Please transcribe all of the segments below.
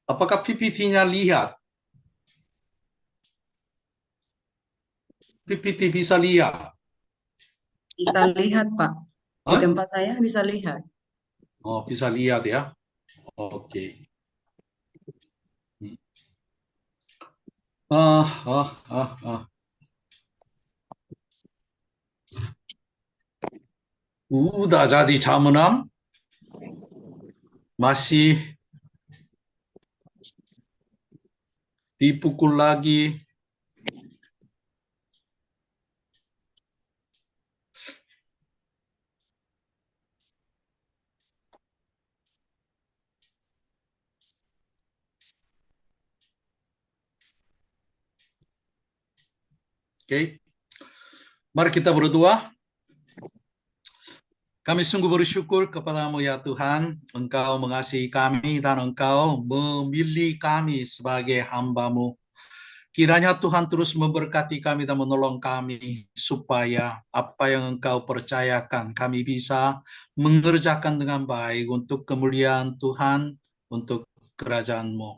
Apakah PPT-nya lihat? PPT bisa lihat? Bisa lihat, Pak. Di Hah? tempat saya bisa lihat. Oh, bisa lihat ya. Oke. Ah, ah, ah, ah. Udah jadi jam 6? Masih dipukul lagi. Oke. Mari kita berdoa. Kami sungguh bersyukur kepadamu ya Tuhan, Engkau mengasihi kami dan Engkau memilih kami sebagai hamba-Mu. Kiranya Tuhan terus memberkati kami dan menolong kami supaya apa yang Engkau percayakan kami bisa mengerjakan dengan baik untuk kemuliaan Tuhan, untuk kerajaan-Mu.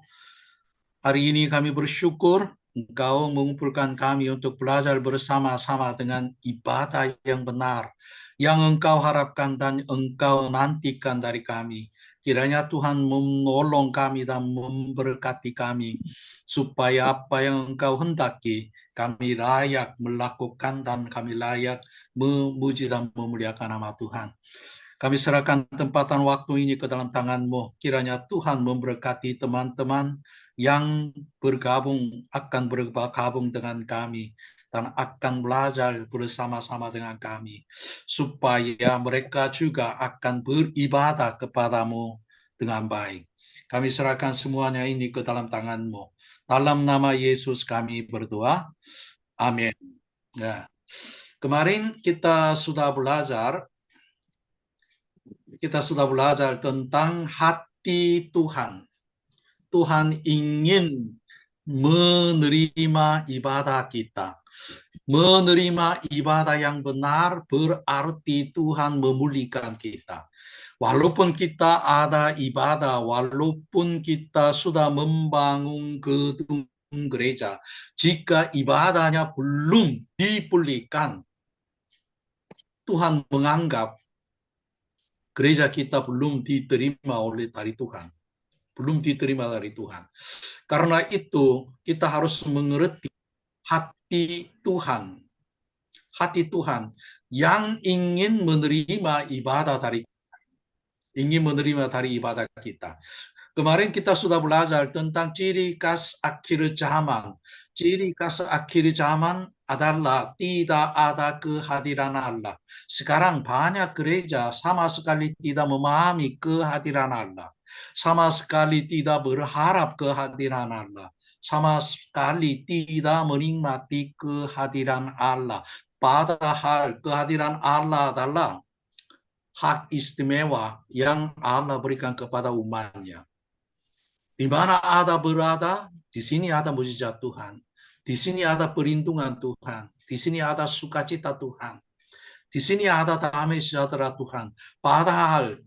Hari ini kami bersyukur Engkau mengumpulkan kami untuk belajar bersama-sama dengan ibadah yang benar, yang Engkau harapkan dan Engkau nantikan dari kami. Kiranya Tuhan menolong kami dan memberkati kami, supaya apa yang Engkau hendaki, kami layak melakukan dan kami layak memuji dan memuliakan nama Tuhan. Kami serahkan tempatan waktu ini ke dalam tangan-Mu. Kiranya Tuhan memberkati teman-teman yang akan bergabung dengan kami dan akan belajar bersama-sama dengan kami, supaya mereka juga akan beribadah kepadamu dengan baik. Kami serahkan semuanya ini ke dalam tangan-Mu. Dalam nama Yesus kami berdoa. Amin. Nah, kemarin kita sudah belajar tentang hati Tuhan. Tuhan ingin menerima ibadah kita. Menerima ibadah yang benar berarti Tuhan memulihkan kita. Walaupun kita ada ibadah, walaupun kita sudah membangun gedung gereja, jika ibadahnya belum dipulihkan, Tuhan menganggap gereja kita belum diterima dari Tuhan. Belum diterima dari Tuhan. Karena itu kita harus mengerti hati Tuhan. Hati Tuhan yang ingin menerima ibadah kita. Kemarin kita sudah belajar tentang ciri khas akhir zaman. Ciri khas akhir zaman adalah tidak ada kehadiran Allah. Sekarang banyak gereja sama sekali tidak memahami kehadiran Allah. Sama sekali tidak berharap kehadiran Allah. Sama sekali tidak menikmati kehadiran Allah. Padahal kehadiran Allah adalah hak istimewa yang Allah berikan kepada umatnya. Di mana ada berada, di sini ada mujizat Tuhan. Di sini ada perlindungan Tuhan. Di sini ada sukacita Tuhan. Di sini ada damai sejahtera Tuhan. Padahal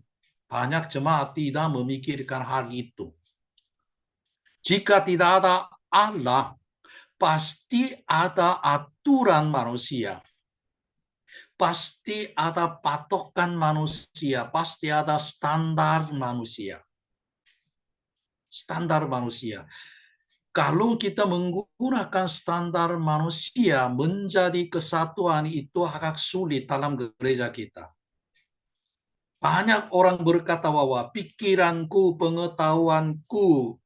banyak jemaat tidak memikirkan hal itu. Jika tidak ada Allah, pasti ada aturan manusia. Pasti ada patokan manusia. Pasti ada standar manusia. Standar manusia. Kalau kita menggunakan standar manusia menjadi kesatuan itu agak sulit dalam gereja kita. Banyak orang berkata bahwa pikiranku, pengetahuanku.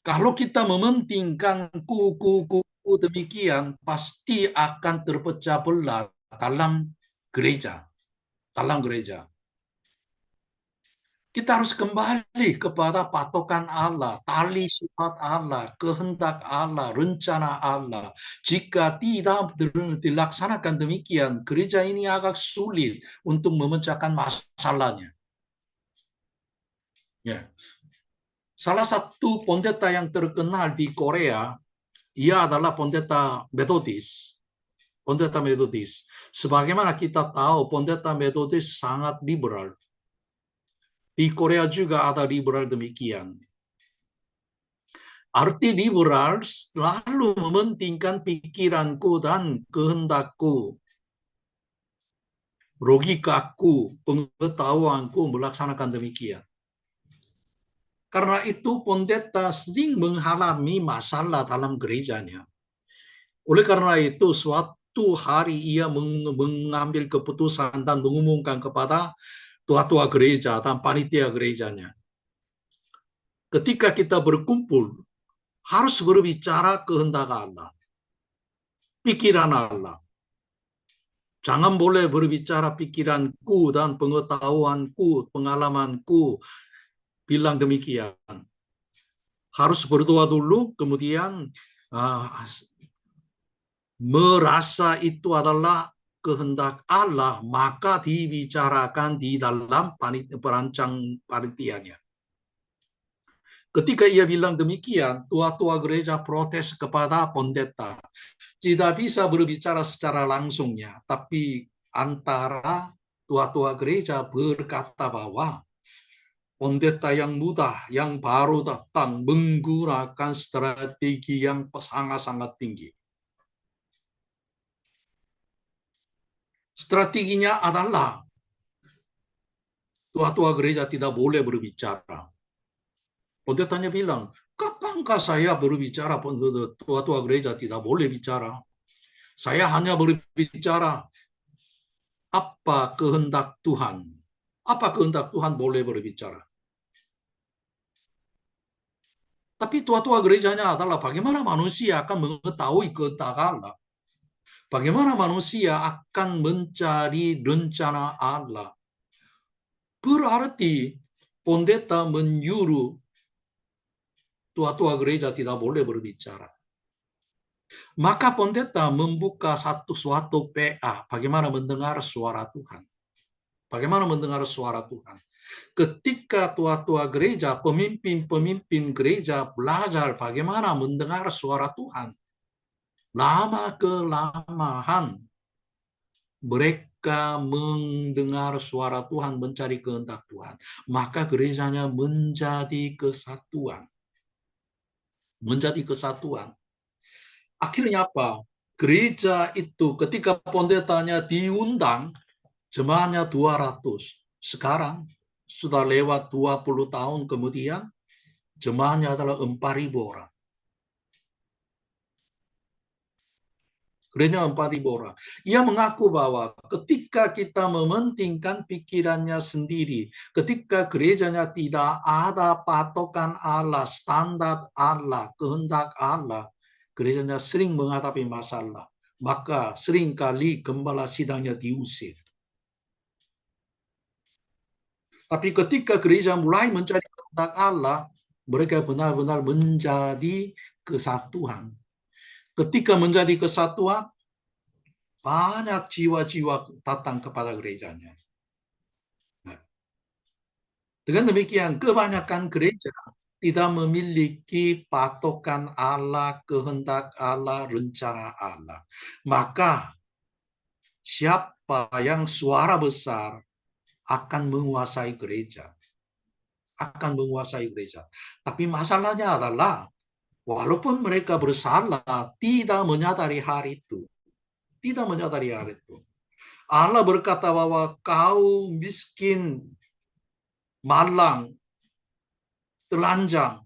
Kalau kita mementingkan ku demikian, pasti akan terpecah belah dalam gereja. Dalam gereja. Kita harus kembali kepada patokan Allah, tali sifat Allah, kehendak Allah, rencana Allah. Jika tidak dilaksanakan demikian, gereja ini agak sulit untuk memecahkan masalahnya. Ya. Salah satu pendeta yang terkenal di Korea, ia adalah pendeta Metodis. Pendeta Metodis. Sebagaimana kita tahu, pendeta Metodis sangat liberal. Di Korea juga ada liberal demikian. Arti liberal selalu mementingkan pikiranku dan kehendakku, logikaku, pengetahuanku melaksanakan demikian. Karena itu pendeta sering mengalami masalah dalam gerejanya. Oleh karena itu suatu hari ia mengambil keputusan dan mengumumkan kepada tua-tua gereja dan panitia gerejanya. Ketika kita berkumpul, harus berbicara kehendak Allah, pikiran Allah. Jangan boleh berbicara pikiranku dan pengetahuanku, pengalamanku, bilang demikian. Harus berdoa dulu, kemudian merasa itu adalah kehendak Allah, maka dibicarakan di dalam perancang panitianya. Ketika ia bilang demikian, tua-tua gereja protes kepada pendeta. Tidak bisa berbicara secara langsungnya, tapi antara tua-tua gereja berkata bahwa pendeta yang muda, yang baru datang, menggunakan strategi yang sangat-sangat tinggi. Strateginya adalah tua-tua gereja tidak boleh berbicara. Pendetanya bilang, kapankah saya berbicara? Tua-tua gereja tidak boleh bicara. Saya hanya berbicara apa kehendak Tuhan. Apa kehendak Tuhan boleh berbicara. Tapi tua-tua gerejanya adalah bagaimana manusia akan mengetahui kehendak Allah. Bagaimana manusia akan mencari rencana Allah. Berarti pendeta menyuruh tua-tua gereja tidak boleh berbicara. Maka pendeta membuka suatu PA, bagaimana mendengar suara Tuhan. Bagaimana mendengar suara Tuhan. Ketika tua-tua gereja, pemimpin-pemimpin gereja belajar bagaimana mendengar suara Tuhan, lama-kelamaan mereka mendengar suara Tuhan, mencari kehendak Tuhan. Maka gerejanya menjadi kesatuan. Menjadi kesatuan. Akhirnya apa? Gereja itu ketika pendetanya diundang, jemaahnya 200. Sekarang sudah lewat 20 tahun kemudian, jemaahnya adalah 4.000 orang. Gerejanya 4.000 orang. Ia mengaku bahwa ketika kita mementingkan pikirannya sendiri, ketika gerejanya tidak ada patokan Allah, standar Allah, kehendak Allah, gerejanya sering menghadapi masalah. Maka seringkali gembala sidangnya diusir. Tapi ketika gereja mulai mencari kehendak Allah, mereka benar-benar menjadi kesatuan. Ketika menjadi kesatuan, banyak jiwa-jiwa datang kepada gerejanya. Nah, dengan demikian, kebanyakan gereja tidak memiliki patokan Allah, kehendak Allah, rencana Allah. Maka siapa yang suara besar akan menguasai gereja. Akan menguasai gereja. Tapi masalahnya adalah, walaupun mereka bersalah, tidak menyadari hal itu. Tidak menyadari hal itu. Allah berkata bahwa kau miskin, malang, telanjang.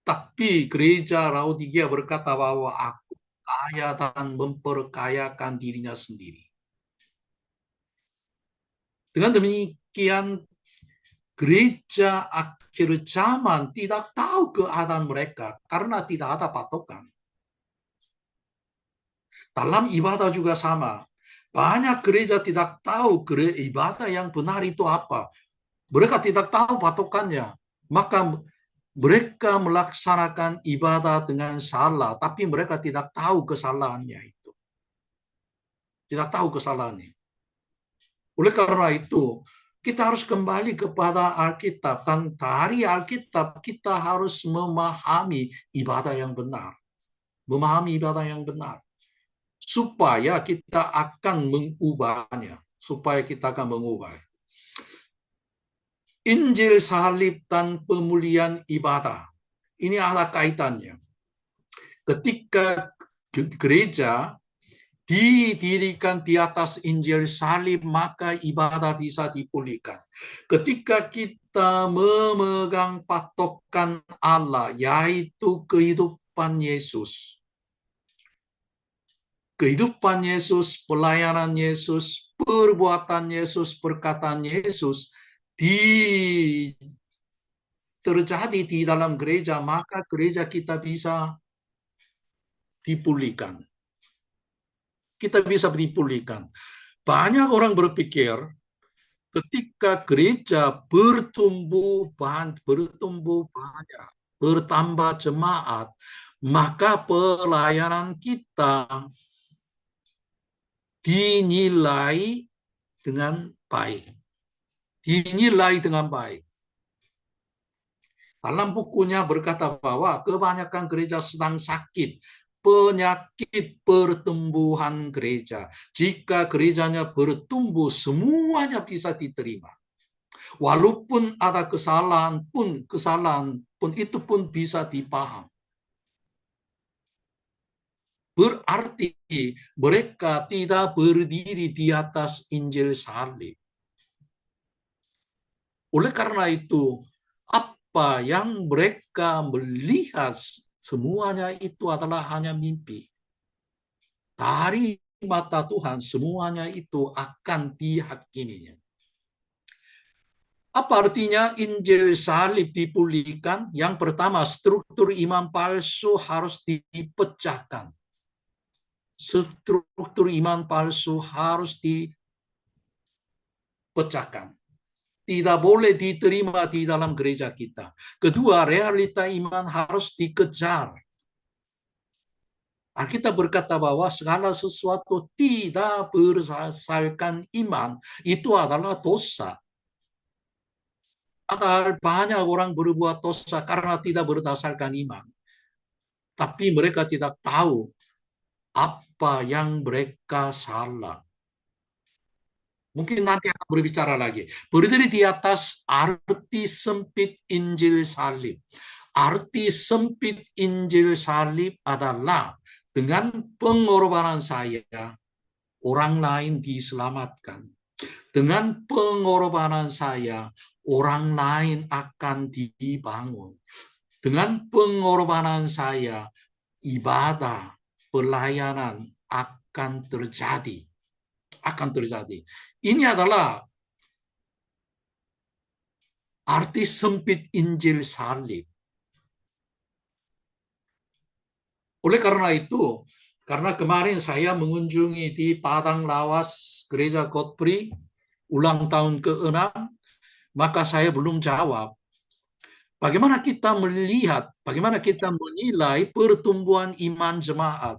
Tapi gereja Laodikia berkata bahwa aku kaya dan memperkayakan dirinya sendiri. Dengan demikian, gereja akhir zaman tidak tahu keadaan mereka karena tidak ada patokan. Dalam ibadah juga sama. Banyak gereja tidak tahu ibadah yang benar itu apa. Mereka tidak tahu patokannya. Maka mereka melaksanakan ibadah dengan salah, tapi mereka tidak tahu kesalahannya itu. Tidak tahu kesalahannya. Oleh karena itu, kita harus kembali kepada Alkitab. Dan dari Alkitab kita harus memahami ibadah yang benar. Memahami ibadah yang benar. Supaya kita akan mengubahnya. Supaya kita akan mengubah. Injil salib dan pemulihan ibadah. Ini ada kaitannya. Ketika gereja didirikan di atas Injil salib, maka ibadah bisa dipulihkan. Ketika kita memegang patokan Allah, yaitu kehidupan Yesus, pelayanan Yesus, perbuatan Yesus, perkataan Yesus, terjadi di dalam gereja, maka gereja kita bisa dipulihkan. Kita bisa dipulihkan. Banyak orang berpikir ketika gereja bertumbuh banyak, bertambah jemaat, maka pelayanan kita dinilai dengan baik. Dinilai dengan baik. Dalam bukunya berkata bahwa kebanyakan gereja sedang sakit, penyakit pertumbuhan gereja. Jika gerejanya bertumbuh, semuanya bisa diterima. Walaupun ada kesalahan pun itu pun bisa dipaham. Berarti mereka tidak berdiri di atas Injil salib. Oleh karena itu, apa yang mereka melihat semuanya itu adalah hanya mimpi. Dari mata Tuhan semuanya itu akan dihakiminya. Apa artinya Injil salib dipulihkan? Yang pertama, struktur iman palsu harus dipecahkan. Struktur iman palsu harus dipecahkan. Tidak boleh diterima di dalam gereja kita. Kedua, realita iman harus dikejar. Alkitab berkata bahwa segala sesuatu tidak berdasarkan iman itu adalah dosa. Padahal banyak orang berbuat dosa karena tidak berdasarkan iman. Tapi mereka tidak tahu apa yang mereka salah. Mungkin nanti akan berbicara lagi. Berdiri di atas arti sempit Injil salib. Arti sempit Injil salib adalah dengan pengorbanan saya, orang lain diselamatkan. Dengan pengorbanan saya, orang lain akan dibangun. Dengan pengorbanan saya, ibadah, pelayanan akan terjadi. Ini adalah arti sempit Injil salib. Oleh karena itu, karena kemarin saya mengunjungi di Padang Lawas Gereja Godfrey, ulang tahun ke-6, maka saya belum jawab. Bagaimana kita melihat, bagaimana kita menilai pertumbuhan iman jemaat?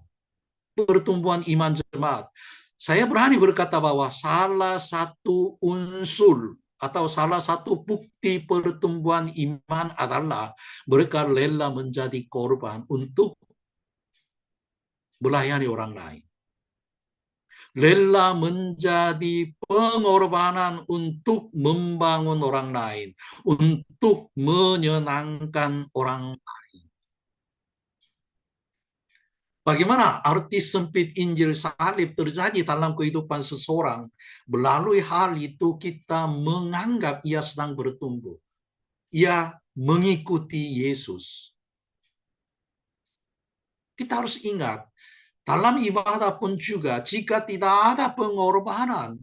Pertumbuhan iman jemaat. Saya berani berkata bahwa salah satu unsur atau salah satu bukti pertumbuhan iman adalah mereka rela menjadi korban untuk melayani orang lain. Rela menjadi pengorbanan untuk membangun orang lain, untuk menyenangkan orang lain. Bagaimana arti sempit Injil salib terjadi dalam kehidupan seseorang? Melalui hal itu kita menganggap ia sedang bertumbuh. Ia mengikuti Yesus. Kita harus ingat, dalam ibadah pun juga, jika tidak ada pengorbanan,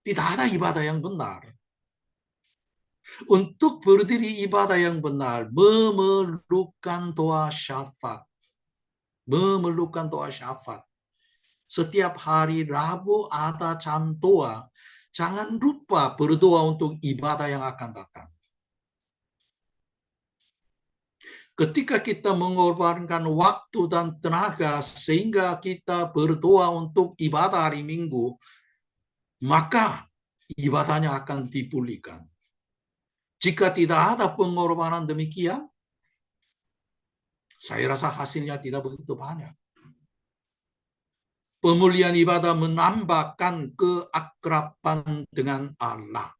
tidak ada ibadah yang benar. Untuk berdiri ibadah yang benar, memerlukan doa syafaat. Memerlukan doa syafaat. Setiap hari Rabu ada jam doa. Jangan lupa berdoa untuk ibadah yang akan datang. Ketika kita mengorbankan waktu dan tenaga sehingga kita berdoa untuk ibadah hari Minggu, maka ibadahnya akan dipulihkan. Jika tidak ada pengorbanan demikian, saya rasa hasilnya tidak begitu banyak. Pemulihan ibadah menambahkan keakraban dengan Allah.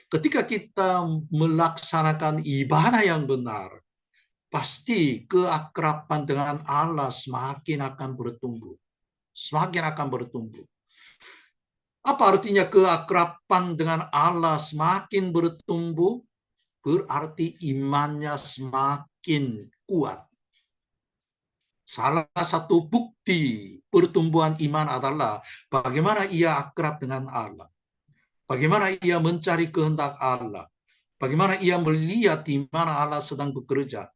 Ketika kita melaksanakan ibadah yang benar, pasti keakraban dengan Allah semakin akan bertumbuh. Semakin akan bertumbuh. Apa artinya keakraban dengan Allah semakin bertumbuh? Berarti imannya semakin kuat. Salah satu bukti pertumbuhan iman adalah bagaimana ia akrab dengan Allah. Bagaimana ia mencari kehendak Allah. Bagaimana ia melihat di mana Allah sedang bekerja.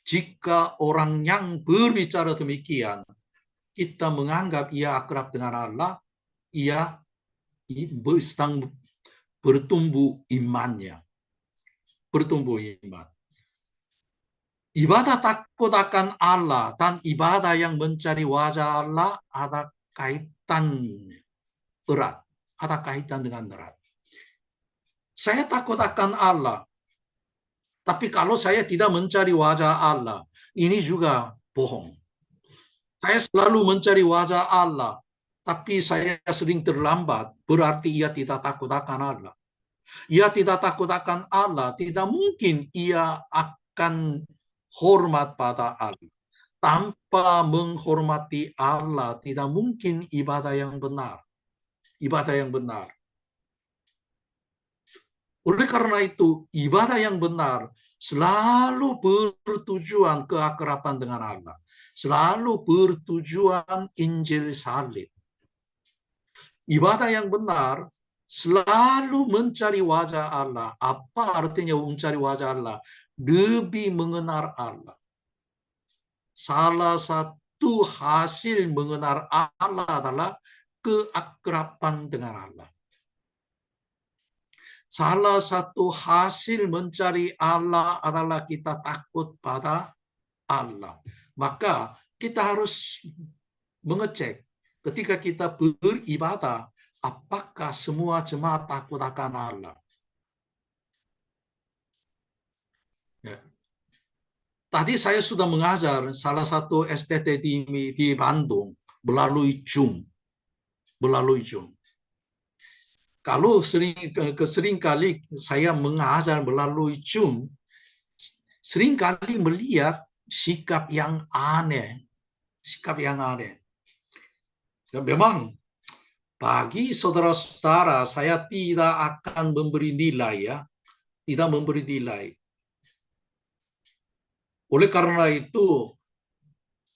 Jika orang yang berbicara demikian, kita menganggap ia akrab dengan Allah, ia sedang bertumbuh imannya. Bertumbuh iman. Ibadah takut akan Allah dan ibadah yang mencari wajah Allah ada kaitan erat. Ada kaitan dengan erat. Saya takut akan Allah. Tapi kalau saya tidak mencari wajah Allah, ini juga bohong. Saya selalu mencari wajah Allah, tapi saya sering terlambat, berarti ia tidak takut akan Allah. Ia tidak takut akan Allah, tidak mungkin ia akan hormat pada Allah. Tanpa menghormati Allah, tidak mungkin ibadah yang benar. Ibadah yang benar. Oleh karena itu, ibadah yang benar selalu bertujuan keakraban dengan Allah. Selalu bertujuan Injil salib. Ibadah yang benar selalu mencari wajah Allah. Apa artinya mencari wajah Allah? Lebih mengenal Allah. Salah satu hasil mengenal Allah adalah keakraban dengan Allah. Salah satu hasil mencari Allah adalah kita takut pada Allah. Maka kita harus mengecek ketika kita beribadah, apakah semua jemaat takut akan Allah. Ya. Tadi saya sudah mengajar salah satu STT di Bandung melalui Zoom. Melalui Zoom. Kalau seringkali saya mengajar melalui Zoom, seringkali melihat sikap yang aneh. Sikap yang aneh. Ya, memang bagi saudara-saudara, saya tidak akan memberi nilai ya. Tidak memberi nilai. Oleh karena itu,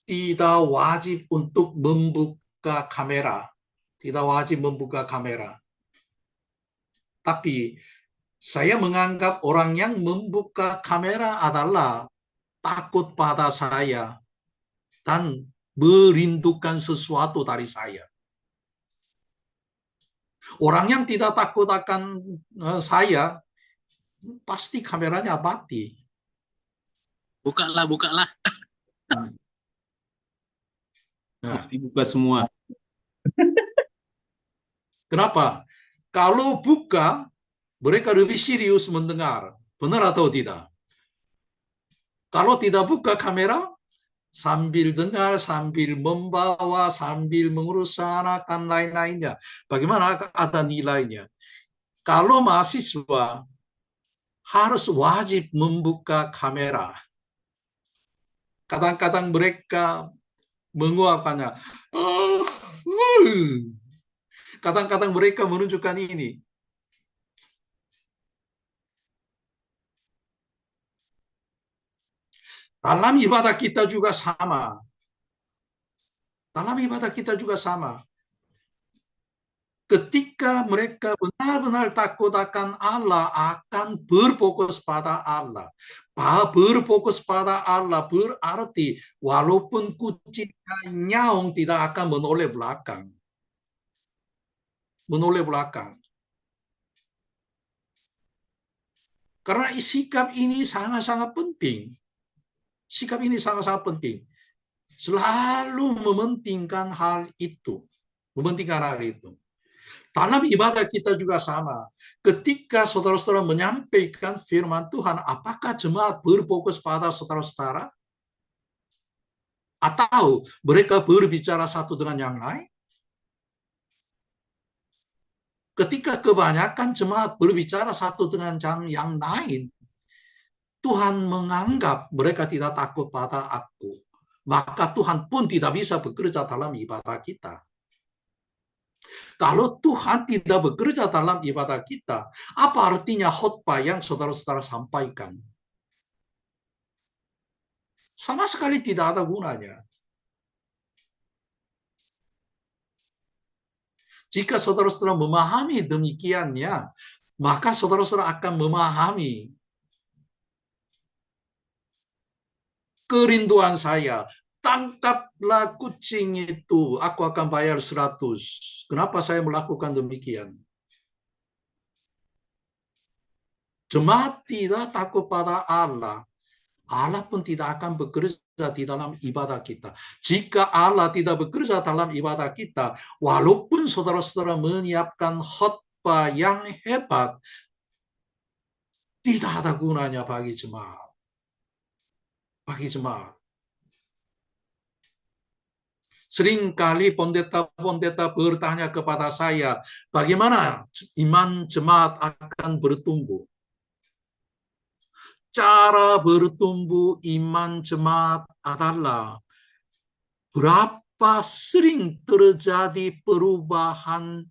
tidak wajib untuk membuka kamera. Tidak wajib membuka kamera. Tapi saya menganggap orang yang membuka kamera adalah takut pada saya dan merindukan sesuatu dari saya. Orang yang tidak takut akan saya, pasti kameranya mati. Bukalah, bukalah. Nah, dibuka semua. kenapa? Kalau buka, mereka lebih serius mendengar. Benar atau tidak? Kalau tidak buka kamera, sambil dengar, sambil membawa, sambil mengurus anak, dan lain-lainnya. Bagaimana ada nilainya? Kalau mahasiswa harus wajib membuka kamera. Kadang-kadang mereka menguapkannya. Kadang-kadang mereka menunjukkan ini. Dalam ibadah kita juga sama. Dalam ibadah kita juga sama. Ketika mereka benar-benar takut akan Allah, akan berfokus pada Allah. Berfokus pada Allah berarti walaupun kucing dan nyaung tidak akan menoleh belakang. Menoleh belakang. Karena sikap ini sangat-sangat penting. Sikap ini sangat-sangat penting. Selalu mementingkan hal itu. Mementingkan hal itu. Dalam ibadah kita juga sama. Ketika saudara-saudara menyampaikan firman Tuhan, apakah jemaat berfokus pada saudara-saudara? Atau mereka berbicara satu dengan yang lain? ketika kebanyakan jemaat berbicara satu dengan yang lain, Tuhan menganggap mereka tidak takut pada aku. Maka Tuhan pun tidak bisa bekerja dalam ibadah kita. Kalau Tuhan tidak bekerja dalam ibadah kita, apa artinya khotbah yang saudara-saudara sampaikan? Sama sekali tidak ada gunanya. Jika saudara-saudara memahami demikiannya, maka saudara-saudara akan memahami kerinduan saya. Tangkaplah kucing itu, aku akan bayar 100. Kenapa saya melakukan demikian? Jemaat tidak takut pada Allah. Allah pun tidak akan bekerja di dalam ibadah kita. Jika Allah tidak bekerja dalam ibadah kita, walaupun saudara-saudara menyiapkan khotbah yang hebat, tidak ada gunanya bagi jemaat. Bagi jemaat. Seringkali pendeta-pendeta bertanya kepada saya, bagaimana iman jemaat akan bertumbuh? Cara bertumbuh iman jemaat adalah berapa sering terjadi perubahan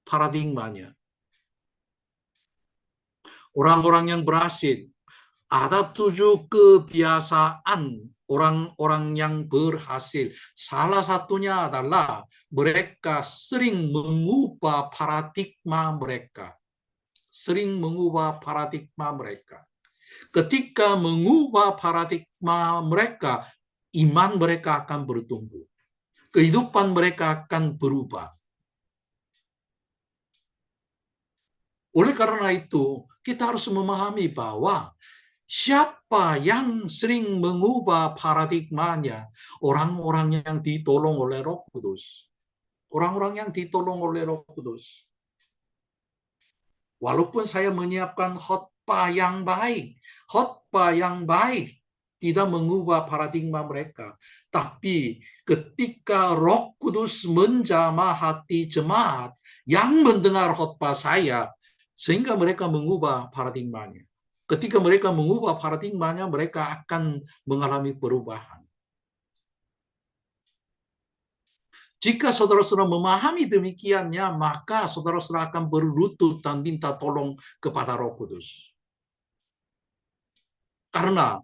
paradigmanya. Orang-orang yang berhasil, ada 7 kebiasaan orang-orang yang berhasil. Salah satunya adalah mereka sering mengubah paradigma mereka. Sering mengubah paradigma mereka. Ketika mengubah paradigma mereka, iman mereka akan bertumbuh. Kehidupan mereka akan berubah. Oleh karena itu, kita harus memahami bahwa siapa yang sering mengubah paradigmanya, orang-orang yang ditolong oleh Roh Kudus. Orang-orang yang ditolong oleh Roh Kudus. Walaupun saya menyiapkan khotbah yang baik tidak mengubah paradigma mereka. Tapi ketika Roh Kudus menjamah hati jemaat yang mendengar khotbah saya, sehingga mereka mengubah paradigmanya. Ketika mereka mengubah paradigmanya, mereka akan mengalami perubahan. Jika saudara-saudara memahami demikiannya, maka saudara-saudara akan berlutut dan minta tolong kepada Roh Kudus. Karena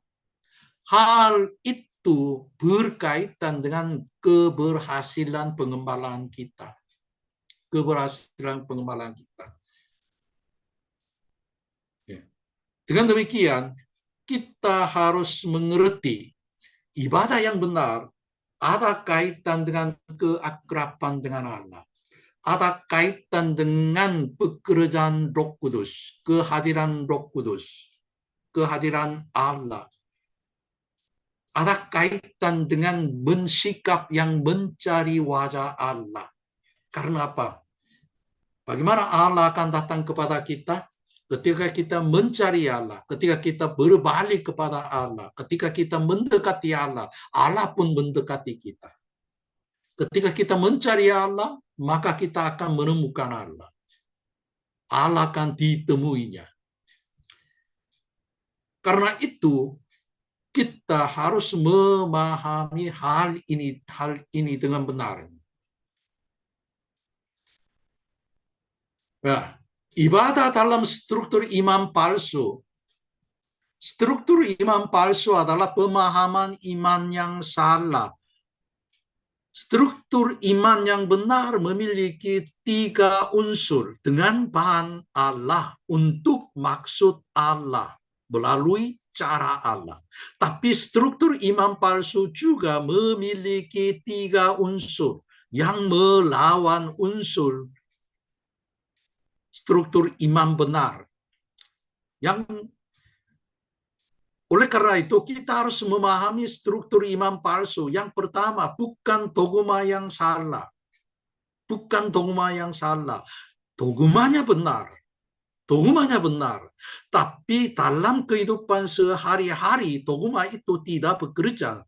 hal itu berkaitan dengan keberhasilan pengembalaan kita. Keberhasilan pengembalaan kita. Dengan demikian, kita harus mengerti ibadah yang benar ada kaitan dengan keakraban dengan Allah. Ada kaitan dengan pekerjaan Roh Kudus, kehadiran Roh Kudus, kehadiran Allah. Ada kaitan dengan bersikap yang mencari wajah Allah. Karena apa? Bagaimana Allah akan datang kepada kita? Ketika kita mencari Allah, ketika kita berbalik kepada Allah, ketika kita mendekati Allah, Allah pun mendekati kita. Ketika kita mencari Allah, maka kita akan menemukan Allah. Allah akan ditemuinya. Karena itu, kita harus memahami hal ini dengan benar. Nah, ibadah dalam struktur iman palsu. Struktur iman palsu adalah pemahaman iman yang salah. Struktur iman yang benar memiliki 3 unsur dengan bahan Allah untuk maksud Allah melalui cara Allah. Tapi struktur iman palsu juga memiliki 3 unsur yang melawan unsur struktur iman benar. Oleh karena itu, kita harus memahami struktur iman palsu. Yang pertama, bukan dogma yang salah. Bukan dogma yang salah. Dogmanya benar. Dogmanya benar. Tapi dalam kehidupan sehari-hari, dogma itu tidak bekerja.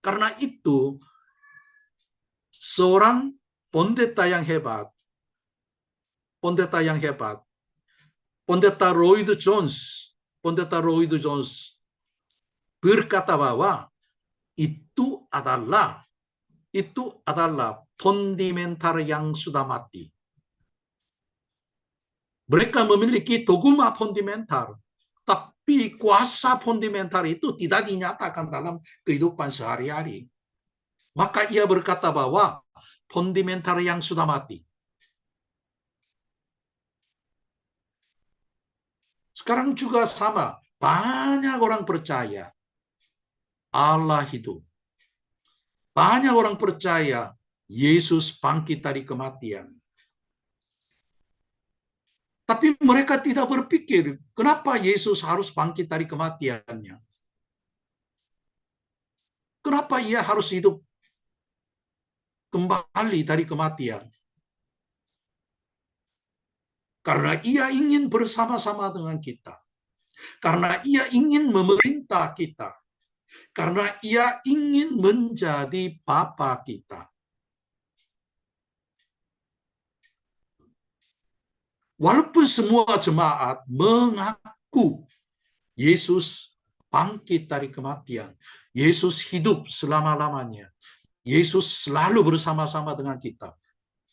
Karena itu, seorang pendeta yang hebat, pendeta yang hebat, pendeta Lloyd Jones berkata bahwa itu adalah fundamental yang sudah mati. Mereka memiliki dogma fundamental, tapi kuasa fundamental itu tidak dinyatakan dalam kehidupan sehari-hari. Maka ia berkata bahwa fundamental yang sudah mati. Sekarang juga sama, banyak orang percaya Allah hidup. Banyak orang percaya Yesus bangkit dari kematian. Tapi mereka tidak berpikir, kenapa Yesus harus bangkit dari kematiannya? Kenapa ia harus hidup kembali dari kematian? Karena ia ingin bersama-sama dengan kita. Karena ia ingin memerintah kita. Karena ia ingin menjadi Bapa kita. Walaupun semua jemaat mengaku Yesus bangkit dari kematian, Yesus hidup selama-lamanya, Yesus selalu bersama-sama dengan kita.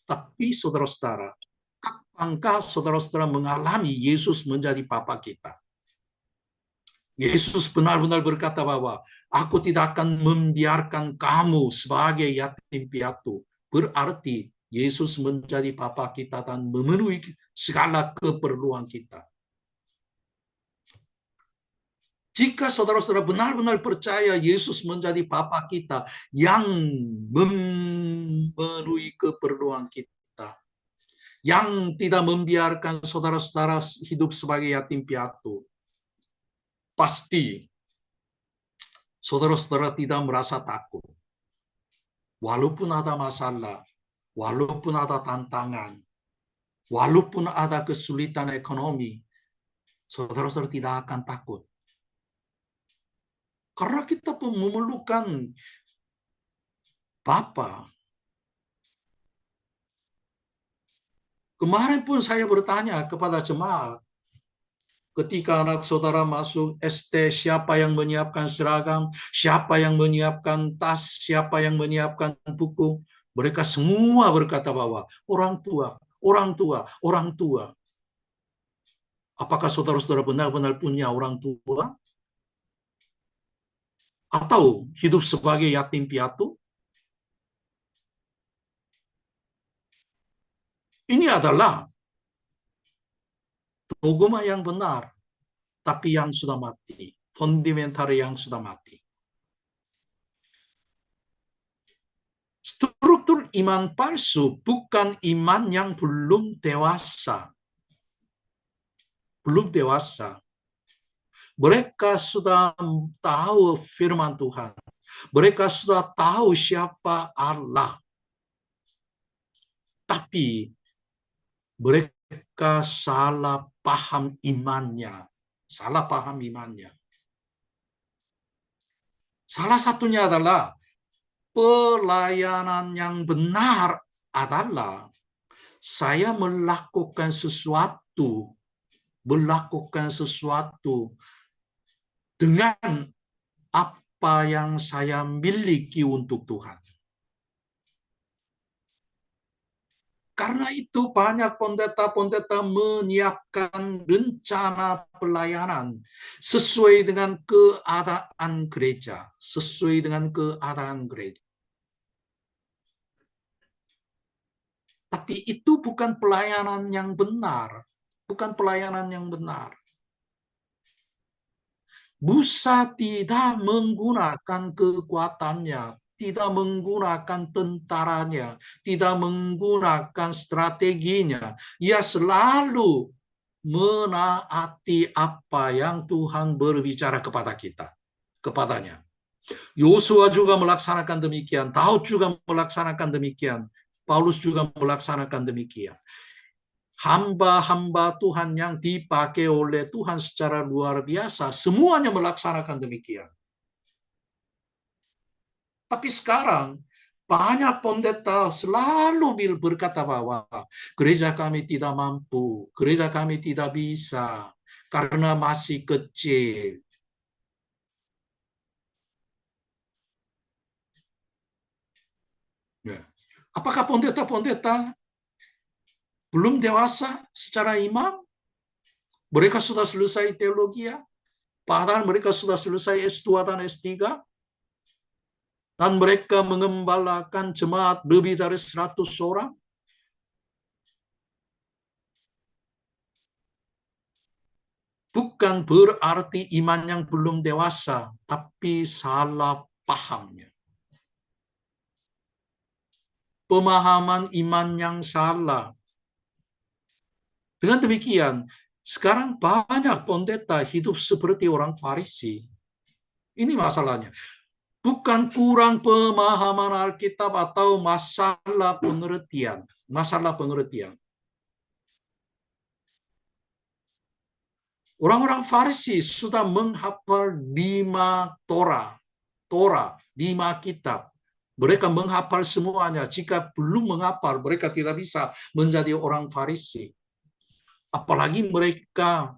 Tapi saudara-saudara, kapankah saudara-saudara mengalami Yesus menjadi Bapa kita? Yesus benar-benar berkata bahwa aku tidak akan membiarkan kamu sebagai yatim piatu. Berarti Yesus menjadi Bapa kita dan memenuhi segala keperluan kita. Jika saudara-saudara benar-benar percaya Yesus menjadi Bapa kita yang memenuhi keperluan kita, yang tidak membiarkan saudara-saudara hidup sebagai yatim piatu, pasti saudara-saudara tidak merasa takut. Walaupun ada masalah, walaupun ada tantangan, walaupun ada kesulitan ekonomi, saudara-saudara tidak akan takut. Karena kita pun memerlukan Bapa. Kemarin pun saya bertanya kepada jemaat, ketika anak saudara masuk ST, siapa yang menyiapkan seragam, siapa yang menyiapkan tas, siapa yang menyiapkan buku. Mereka semua berkata bahwa orang tua, orang tua, orang tua. Apakah saudara-saudara benar-benar punya orang tua? Atau hidup sebagai yatim piatu? Ini adalah dogma yang benar, tapi yang sudah mati. Fundamental yang sudah mati. Struktur iman palsu bukan iman yang belum dewasa. Belum dewasa. Mereka sudah tahu firman Tuhan. Mereka sudah tahu siapa Allah. Tapi mereka salah paham imannya. Salah paham imannya. Salah satunya adalah pelayanan yang benar adalah saya melakukan sesuatu dengan apa yang saya miliki untuk Tuhan. Karena itu banyak pendeta-pendeta menyiapkan rencana pelayanan sesuai dengan keadaan gereja. Sesuai dengan keadaan gereja. Tapi itu bukan pelayanan yang benar. Bukan pelayanan yang benar. Musa tidak menggunakan kekuatannya, tidak menggunakan tentaranya, tidak menggunakan strateginya. Ia selalu menaati apa yang Tuhan berbicara kepadanya. Yosua juga melaksanakan demikian, Daud juga melaksanakan demikian, Paulus juga melaksanakan demikian. Hamba-hamba Tuhan yang dipakai oleh Tuhan secara luar biasa, semuanya melaksanakan demikian. Tapi sekarang, banyak pendeta selalu berkata bahwa gereja kami tidak mampu, gereja kami tidak bisa, karena masih kecil. Ya. Apakah pendeta-pendeta belum dewasa secara iman? Mereka sudah selesai teologi, padahal mereka sudah selesai S2 dan S3, dan mereka mengembalakan jemaat lebih dari 100 orang. Bukan berarti iman yang belum dewasa, tapi salah pahamnya. Pemahaman iman yang salah. Dengan demikian, sekarang banyak pendeta hidup seperti orang Farisi. Ini masalahnya. Bukan kurang pemahaman Alkitab atau masalah pengertian. Masalah pengertian. Orang-orang Farisi sudah menghafal 5 Torah, 5 kitab. Mereka menghafal semuanya. Jika belum menghafal, mereka tidak bisa menjadi orang Farisi. Apalagi mereka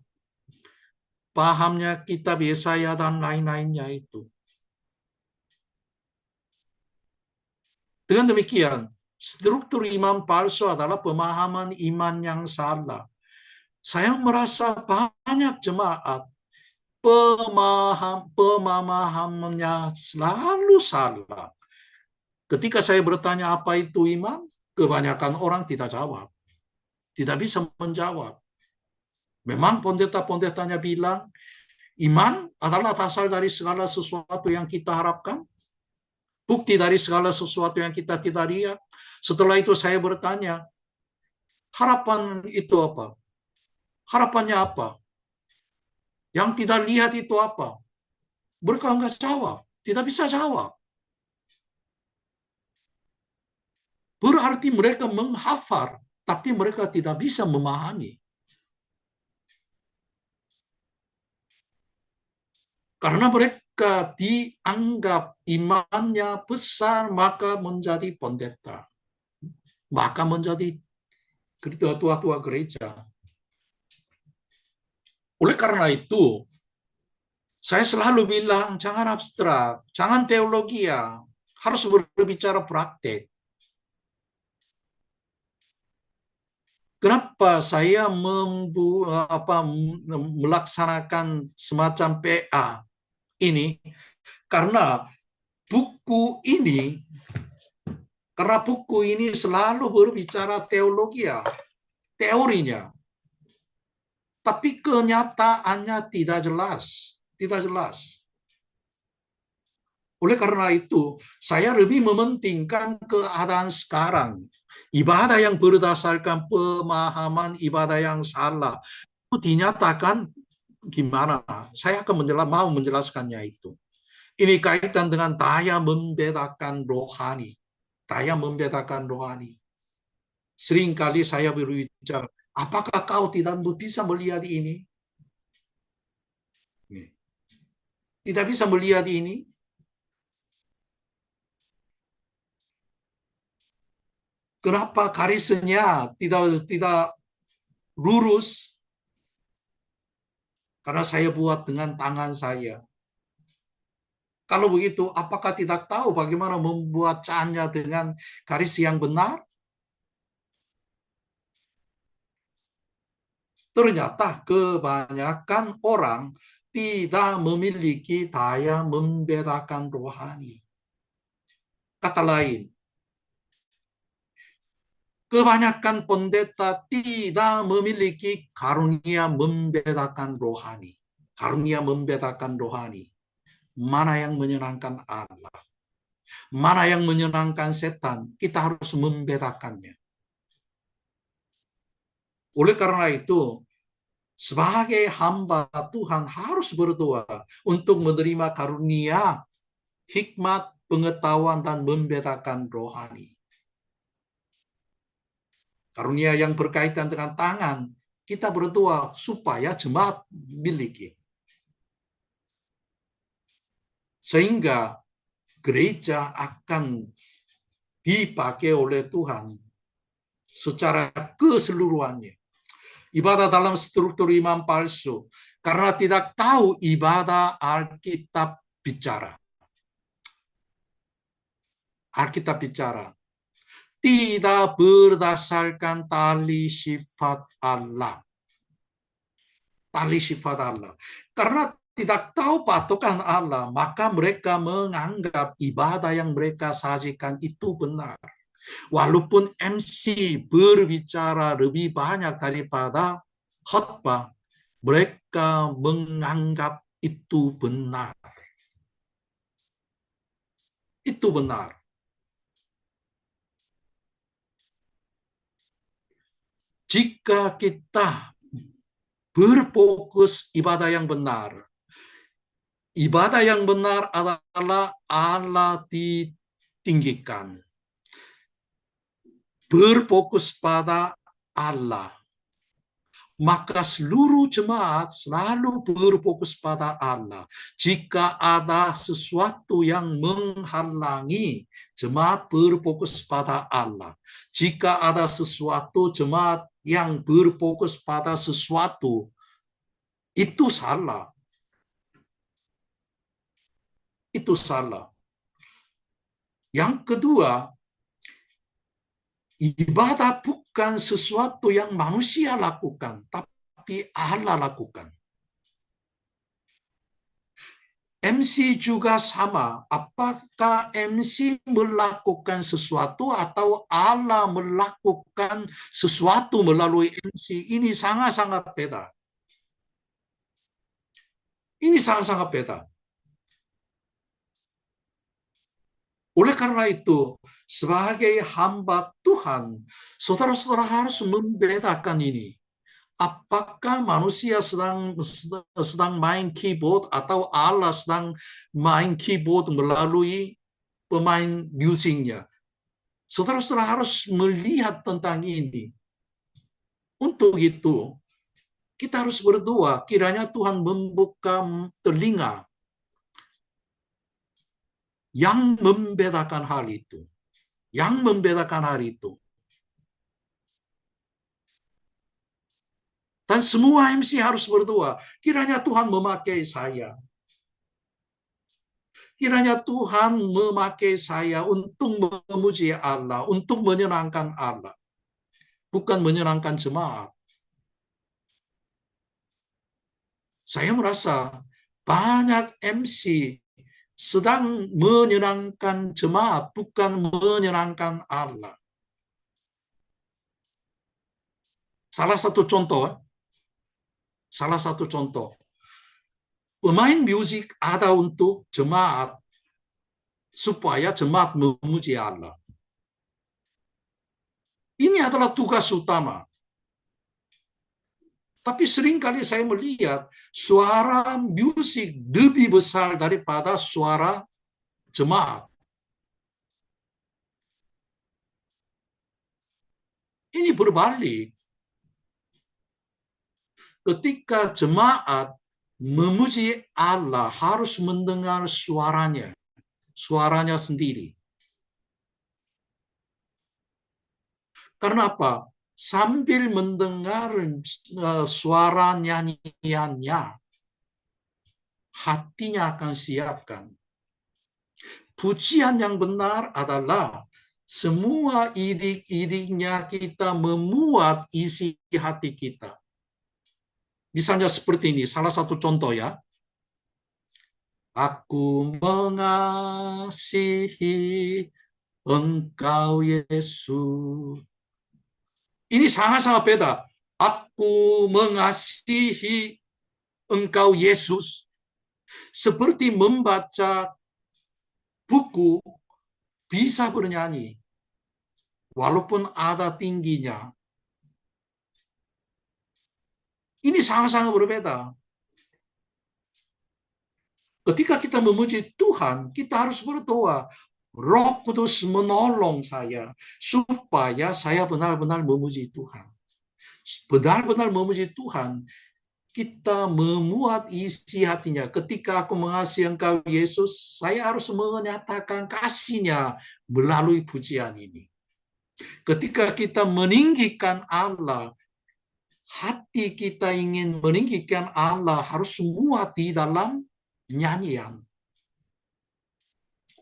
pahamnya kitab Yesaya dan lain-lainnya itu. Dengan demikian, struktur iman palsu adalah pemahaman iman yang salah. Saya merasa banyak jemaat pemahamannya selalu salah. Ketika saya bertanya apa itu iman, kebanyakan orang tidak jawab. Tidak bisa menjawab. Memang pendeta-pendetanya bilang, iman adalah asal dari segala sesuatu yang kita harapkan, bukti dari segala sesuatu yang kita tidak lihat. Setelah itu saya bertanya, harapan itu apa? Harapannya apa? Yang tidak lihat itu apa? Mereka enggak jawab, tidak bisa jawab. Berarti mereka menghafal, tapi mereka tidak bisa memahami. Karena mereka dianggap imannya besar, maka menjadi pendeta. Maka menjadi ketua-tua gereja. Oleh karena itu, saya selalu bilang, jangan abstrak, jangan teologi ya, harus berbicara praktek. Kenapa saya melaksanakan semacam PA ini? Karena buku ini selalu berbicara teologi ya, teorinya. Tapi kenyataannya tidak jelas. Tidak jelas. Oleh karena itu, saya lebih mementingkan keadaan sekarang. Ibadah yang berdasarkan pemahaman ibadah yang salah. Itu dinyatakan gimana? Saya akan mau menjelaskannya itu. Ini kaitan dengan daya membedakan rohani. Daya membedakan rohani. Seringkali saya berbicara, apakah kau tidak bisa melihat ini? Tidak bisa melihat ini? Kenapa garisnya tidak lurus? Karena saya buat dengan tangan saya. Kalau begitu, apakah tidak tahu bagaimana membuat cannya dengan garis yang benar? Ternyata kebanyakan orang tidak memiliki daya membedakan rohani. Kata lain, kebanyakan pendeta tidak memiliki karunia membedakan rohani. Karunia membedakan rohani. Mana yang menyenangkan Allah. Mana yang menyenangkan setan. Kita harus membedakannya. Oleh karena itu, sebagai hamba Tuhan harus berdoa untuk menerima karunia, hikmat, pengetahuan, dan membedakan rohani. Karunia yang berkaitan dengan tangan, kita berdoa supaya jemaat miliki. Sehingga gereja akan dipakai oleh Tuhan secara keseluruhannya. Ibadah dalam struktur imam palsu karena tidak tahu ibadah Alkitab bicara. Alkitab bicara tidak berdasarkan tali sifat Allah. Tali sifat Allah. Karena tidak tahu patokan Allah, maka mereka menganggap ibadah yang mereka sajikan itu benar. Walaupun MC berbicara lebih banyak daripada khotbah, mereka menganggap itu benar. Itu benar. Jika kita berfokus ibadah yang benar, ibadah yang benar adalah Allah ditinggikan. Berfokus pada Allah. Maka seluruh jemaat selalu berfokus pada Allah. Jika ada sesuatu yang menghalangi, jemaat berfokus pada Allah. Jika ada sesuatu, jemaat yang berfokus pada sesuatu, itu salah. Itu salah. Yang kedua, ibadah bukan sesuatu yang manusia lakukan, tapi Allah lakukan. MC juga sama. Apakah MC melakukan sesuatu atau Allah melakukan sesuatu melalui MC? Ini sangat-sangat beda. Ini sangat-sangat beda. Oleh karena itu, sebagai hamba Tuhan, saudara-saudara harus membedakan ini. Apakah manusia sedang main keyboard atau Allah sedang main keyboard melalui pemain musiknya? Saudara-saudara harus melihat tentang ini. Untuk itu, kita harus berdoa, kiranya Tuhan membuka telinga yang membedakan hal itu. Yang membedakan hal itu. Dan semua MC harus berdoa, kiranya Tuhan memakai saya. Kiranya Tuhan memakai saya untuk memuji Allah, untuk menyenangkan Allah. Bukan menyenangkan jemaat. Saya merasa banyak MC sedang menyenangkan jemaat, bukan menyenangkan Allah. Salah satu contoh, pemain musik ada untuk jemaat, supaya jemaat memuji Allah. Ini adalah tugas utama. Tapi seringkali saya melihat suara musik lebih besar daripada suara jemaat. Ini berbalik. Ketika jemaat memuji Allah harus mendengar suaranya sendiri. Karena apa? Sambil mendengar suara nyanyiannya, hatinya akan siapkan. Pujian yang benar adalah semua irik-iriknya kita memuat isi hati kita. Misalnya seperti ini, salah satu contoh ya. Aku mengasihi Engkau Yesus. Ini sangat-sangat beda. Aku mengasihi Engkau Yesus. Seperti membaca buku, bisa bernyanyi. Walaupun ada tingginya. Ini sangat-sangat berbeda. Ketika kita memuji Tuhan, kita harus berdoa. Roh Kudus menolong saya supaya saya benar-benar memuji Tuhan. Benar-benar memuji Tuhan. kita memuat isi hatinya. Ketika aku mengasihi Engkau, Yesus, saya harus menyatakan kasihnya melalui pujian ini. Ketika kita meninggikan Allah, hati kita ingin meninggikan Allah harus muat di dalam nyanyian.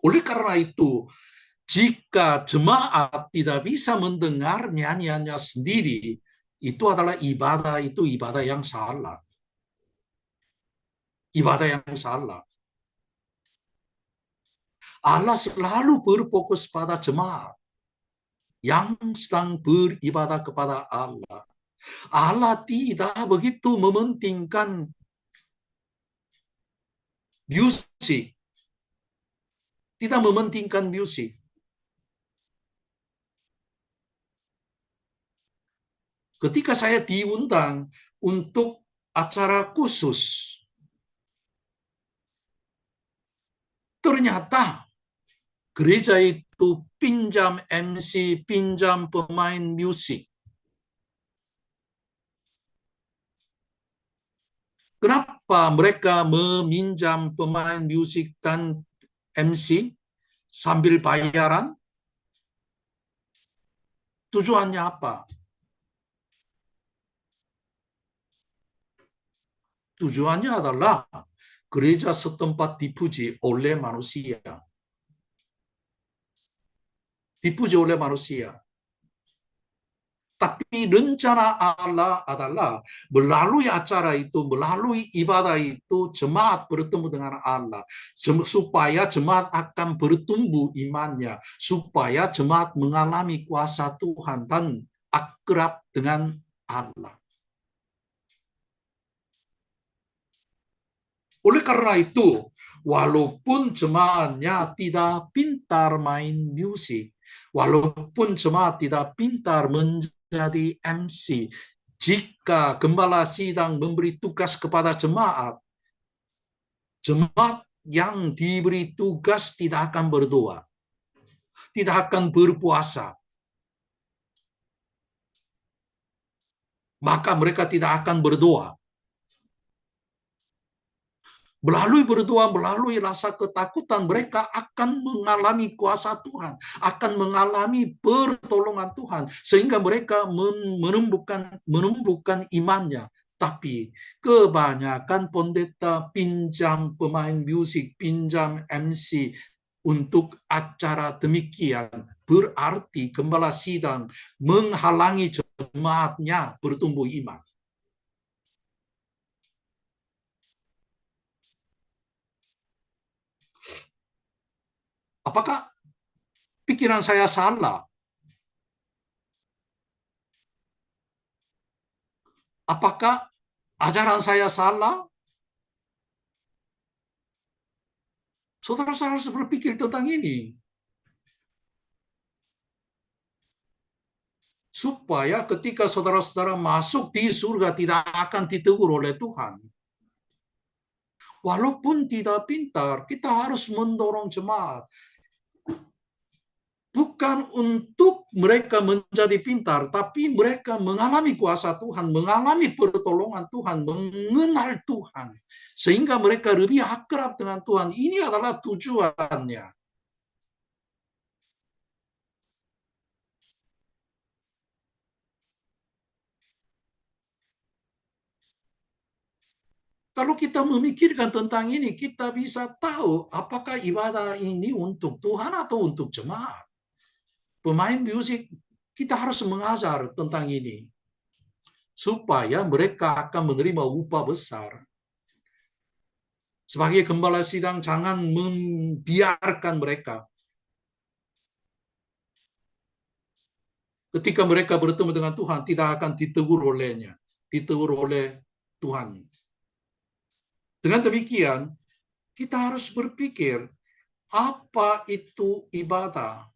Oleh karena itu, jika jemaat tidak bisa mendengar nyanyiannya sendiri, itu adalah ibadah yang salah. Ibadah yang salah. Allah selalu berfokus pada jemaat yang sedang beribadah kepada Allah. Allah tidak begitu mementingkan musik, tidak mementingkan musik. Ketika saya diundang untuk acara khusus, ternyata gereja itu pinjam MC, pinjam pemain musik. Kenapa mereka meminjam pemain musik dan MC sambil bayaran? Tujuannya apa? Tujuannya adalah gereja setempat dipuji oleh manusia. Dipuji oleh manusia. Tapi rencana Allah adalah melalui acara itu, melalui ibadah itu, jemaat bertemu dengan Allah. Supaya jemaat akan bertumbuh imannya. Supaya jemaat mengalami kuasa Tuhan dan akrab dengan Allah. Oleh karena itu, walaupun jemaatnya tidak pintar main musik, walaupun jemaat tidak pintar menjadi MC, jika gembala sidang memberi tugas kepada jemaat, jemaat yang diberi tugas tidak akan berdoa, tidak akan berpuasa, maka mereka tidak akan berdoa. Melalui berdoa, melalui rasa ketakutan, mereka akan mengalami kuasa Tuhan, akan mengalami pertolongan Tuhan, sehingga mereka menumbuhkan imannya. Tapi kebanyakan pendeta pinjam pemain musik, pinjam MC untuk acara demikian, berarti gembala sidang menghalangi jemaatnya bertumbuh iman. Apakah pikiran saya salah? Apakah ajaran saya salah? Saudara-saudara harus berpikir tentang ini. Supaya ketika saudara-saudara masuk di surga tidak akan ditegur oleh Tuhan. Walaupun tidak pintar, kita harus mendorong jemaat. Bukan untuk mereka menjadi pintar, tapi mereka mengalami kuasa Tuhan, mengalami pertolongan Tuhan, mengenal Tuhan. Sehingga mereka lebih akrab dengan Tuhan. Ini adalah tujuannya. Kalau kita memikirkan tentang ini, kita bisa tahu apakah ibadah ini untuk Tuhan atau untuk jemaat. Pemain musik, kita harus mengajar tentang ini. Supaya mereka akan menerima upah besar. Sebagai gembala sidang, jangan membiarkan mereka. Ketika mereka bertemu dengan Tuhan, tidak akan ditegur olehnya. Ditegur oleh Tuhan. Dengan demikian, kita harus berpikir, apa itu ibadah?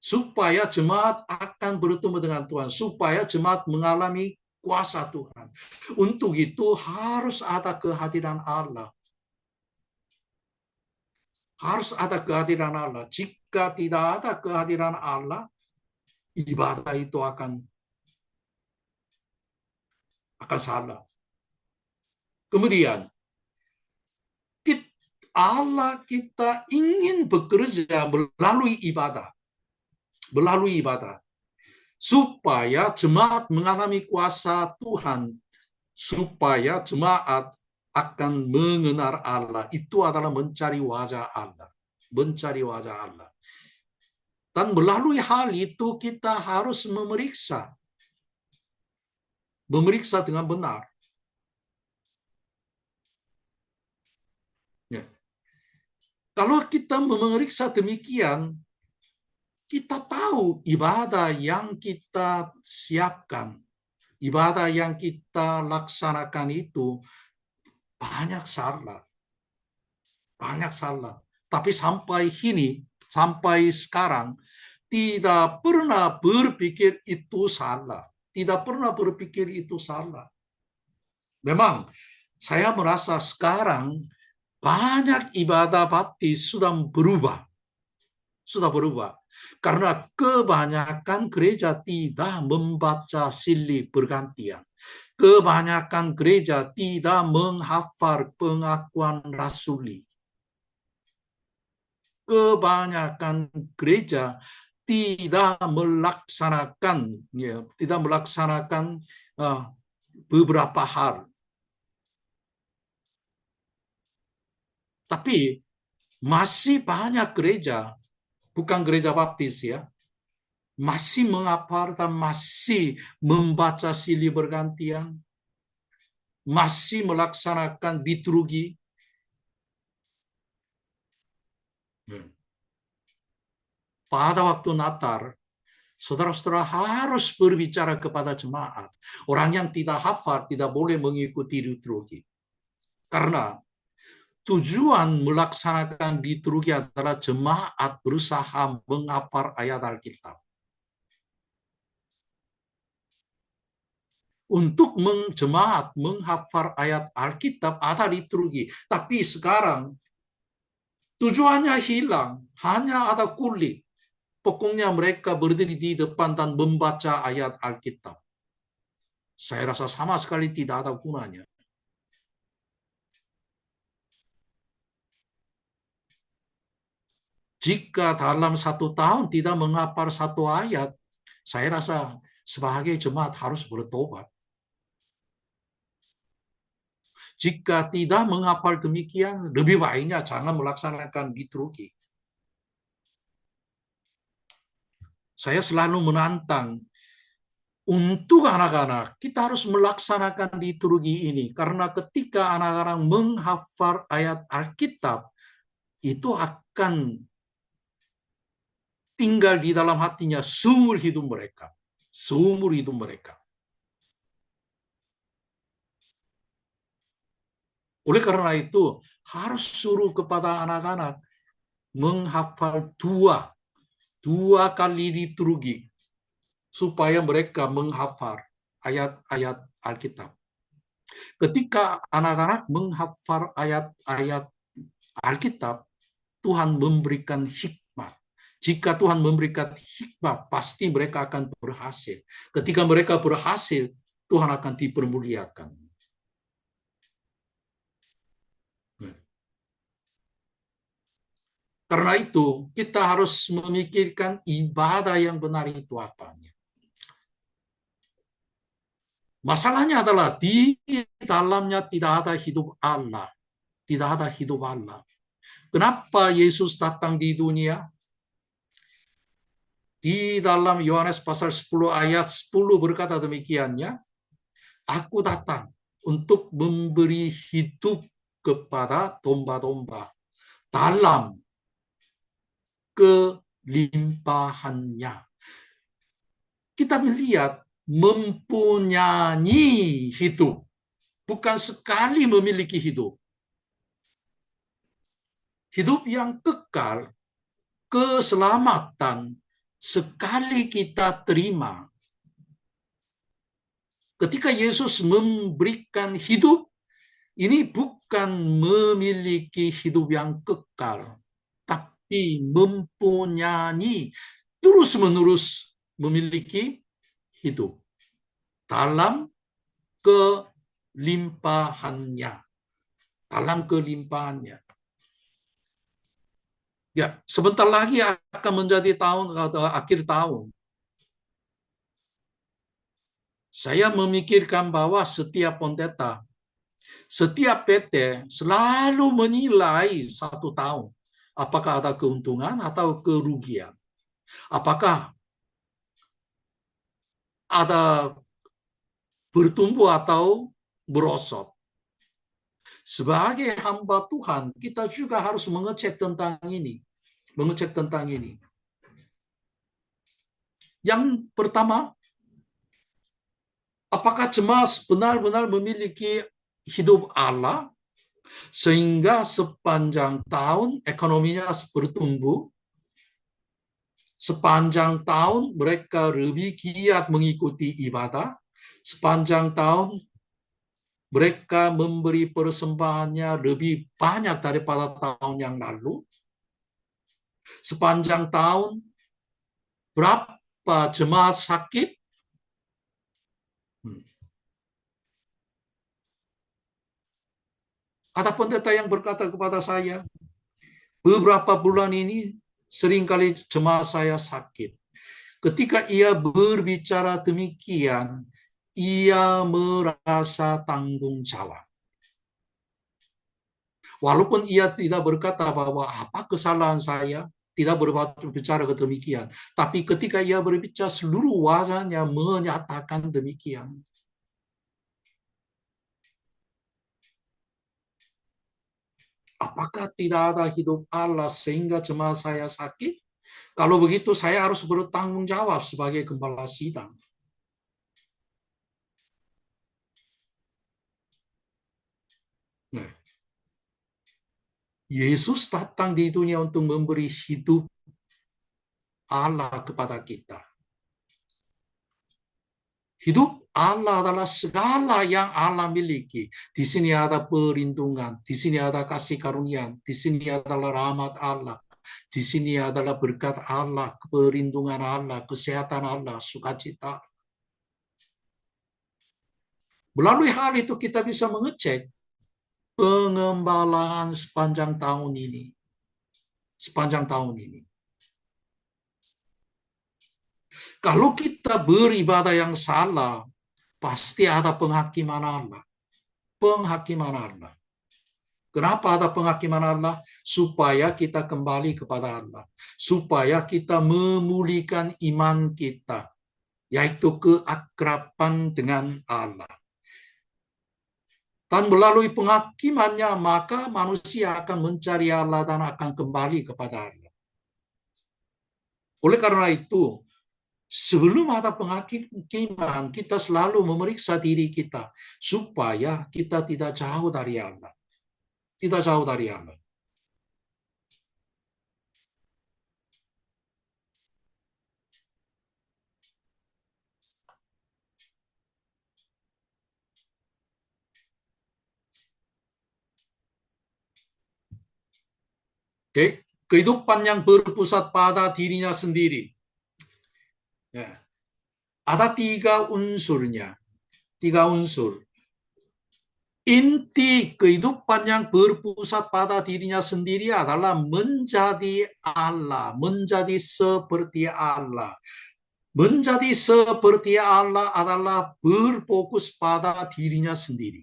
Supaya jemaat akan bertemu dengan Tuhan, supaya jemaat mengalami kuasa Tuhan. Untuk itu harus ada kehadiran Allah. Harus ada kehadiran Allah. Jika tidak ada kehadiran Allah, ibadah itu akan akan salah. Kemudian Allah kita ingin bekerja melalui ibadah, supaya jemaat mengalami kuasa Tuhan, supaya jemaat akan mengenal Allah. Itu adalah mencari wajah Allah, mencari wajah Allah. Dan melalui hal itu kita harus memeriksa dengan benar. Ya. Kalau kita memeriksa demikian, kita tahu ibadah yang kita siapkan, ibadah yang kita laksanakan itu banyak salah. Tapi sampai sekarang, tidak pernah berpikir itu salah. Memang, saya merasa sekarang banyak ibadah baptis sudah berubah. Karena kebanyakan gereja tidak membaca silih bergantian. Kebanyakan gereja tidak menghafal pengakuan rasuli. Kebanyakan gereja tidak melaksanakan beberapa hal. Tapi masih banyak gereja, bukan gereja baptis ya, masih menghafal dan masih membaca silih bergantian, masih melaksanakan liturgi. Pada waktu Natal, saudara-saudara harus berbicara kepada jemaat. Orang yang tidak hafal tidak boleh mengikuti liturgi. Karena tujuan melaksanakan liturgi adalah jemaat berusaha menghafal ayat Alkitab. Untuk jemaat menghafal ayat Alkitab ada liturgi. Tapi sekarang tujuannya hilang. Hanya ada kulit. Pokoknya mereka berdiri di depan dan membaca ayat Alkitab. Saya rasa sama sekali tidak ada gunanya. Jika dalam 1 tahun tidak menghafal satu ayat, saya rasa sebagai jemaat harus bertobat. Jika tidak menghafal demikian, lebih baiknya jangan melaksanakan liturgi. Saya selalu menantang untuk anak-anak, kita harus melaksanakan liturgi ini. Karena ketika anak-anak menghafal ayat Alkitab, itu akan tinggal di dalam hatinya seumur hidup mereka. Oleh karena itu, harus suruh kepada anak-anak menghafal dua kali liturgi supaya mereka menghafal ayat-ayat Alkitab. Ketika anak-anak menghafal ayat-ayat Alkitab, Tuhan memberikan hikmat. Jika Tuhan memberikan hikmat, pasti mereka akan berhasil. Ketika mereka berhasil, Tuhan akan dipermuliakan. Karena itu, kita harus memikirkan ibadah yang benar itu apanya. Masalahnya adalah di dalamnya tidak ada hidup Allah. Kenapa Yesus datang di dunia? Di dalam Yohanes pasal 10 ayat 10 berkata demikiannya, aku datang untuk memberi hidup kepada domba-domba dalam kelimpahannya. Kita melihat mempunyai hidup, bukan sekali memiliki hidup. Hidup yang kekal, keselamatan, sekali kita terima. Ketika Yesus memberikan hidup, ini bukan memiliki hidup yang kekal, tapi mempunyai terus-menerus memiliki hidup dalam kelimpahannya. Dalam kelimpahannya. Ya, sebentar lagi akan menjadi tahun atau akhir tahun. Saya memikirkan bahwa setiap pendeta, setiap PT selalu menilai satu tahun. Apakah ada keuntungan atau kerugian? Apakah ada bertumbuh atau berosot? Sebagai hamba Tuhan, kita juga harus mengecek tentang ini. Mengecek tentang ini. Yang pertama, apakah jemaat benar-benar memiliki hidup Allah sehingga sepanjang tahun ekonominya bertumbuh, sepanjang tahun mereka lebih giat mengikuti ibadah, sepanjang tahun mereka memberi persembahannya lebih banyak daripada tahun yang lalu, sepanjang tahun berapa jemaat sakit? Ada pendeta yang berkata kepada saya, beberapa bulan ini seringkali jemaat saya sakit. Ketika ia berbicara demikian, ia merasa tanggung jawab. Walaupun ia tidak berkata bahwa apa kesalahan saya, tidak berbicara demikian. Tapi ketika ia berbicara, seluruh wajahnya menyatakan demikian. Apakah tidak ada hidup Allah sehingga jemaat saya sakit? Kalau begitu saya harus bertanggung jawab sebagai gembala sidang. Nah, Yesus datang di dunia untuk memberi hidup Allah kepada kita. Hidup Allah adalah segala yang Allah miliki. Di sini ada perlindungan, di sini ada kasih karunia, di sini adalah rahmat Allah, di sini adalah berkat Allah, perlindungan Allah, kesehatan Allah, sukacita. Melalui hal itu kita bisa mengecek pengembalaan sepanjang tahun ini. Sepanjang tahun ini. Kalau kita beribadah yang salah, pasti ada penghakiman Allah. Penghakiman Allah. Kenapa ada penghakiman Allah? Supaya kita kembali kepada Allah. Supaya kita memulihkan iman kita. Yaitu keakraban dengan Allah. Dan melalui penghakimannya, maka manusia akan mencari Allah dan akan kembali kepada Allah. Oleh karena itu, sebelum ada penghakiman, kita selalu memeriksa diri kita supaya kita tidak jauh dari Allah. Tidak jauh dari Allah. Oke, kehidupan yang berpusat pada dirinya sendiri. Ya. Ada tiga unsurnya. Tiga unsur. Inti kehidupan yang berpusat pada dirinya sendiri adalah menjadi Allah, menjadi seperti Allah. Menjadi seperti Allah adalah berfokus pada dirinya sendiri.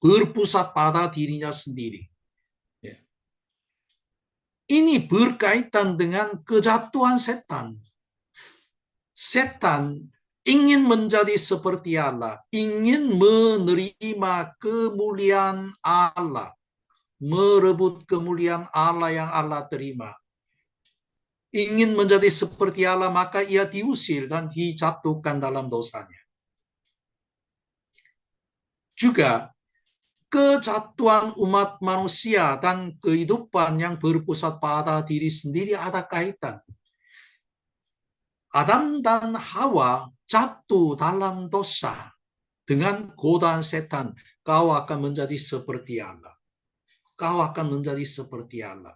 Berpusat pada dirinya sendiri. Ya. Ini berkaitan dengan kejatuhan setan. Setan ingin menjadi seperti Allah, ingin menerima kemuliaan Allah, merebut kemuliaan Allah yang Allah terima. Ingin menjadi seperti Allah, maka ia diusir dan dijatuhkan dalam dosanya. Juga kejatuhan umat manusia dan kehidupan yang berpusat pada diri sendiri ada kaitan. Adam dan Hawa jatuh dalam dosa dengan godaan setan. Kau akan menjadi seperti Allah. Kau akan menjadi seperti Allah.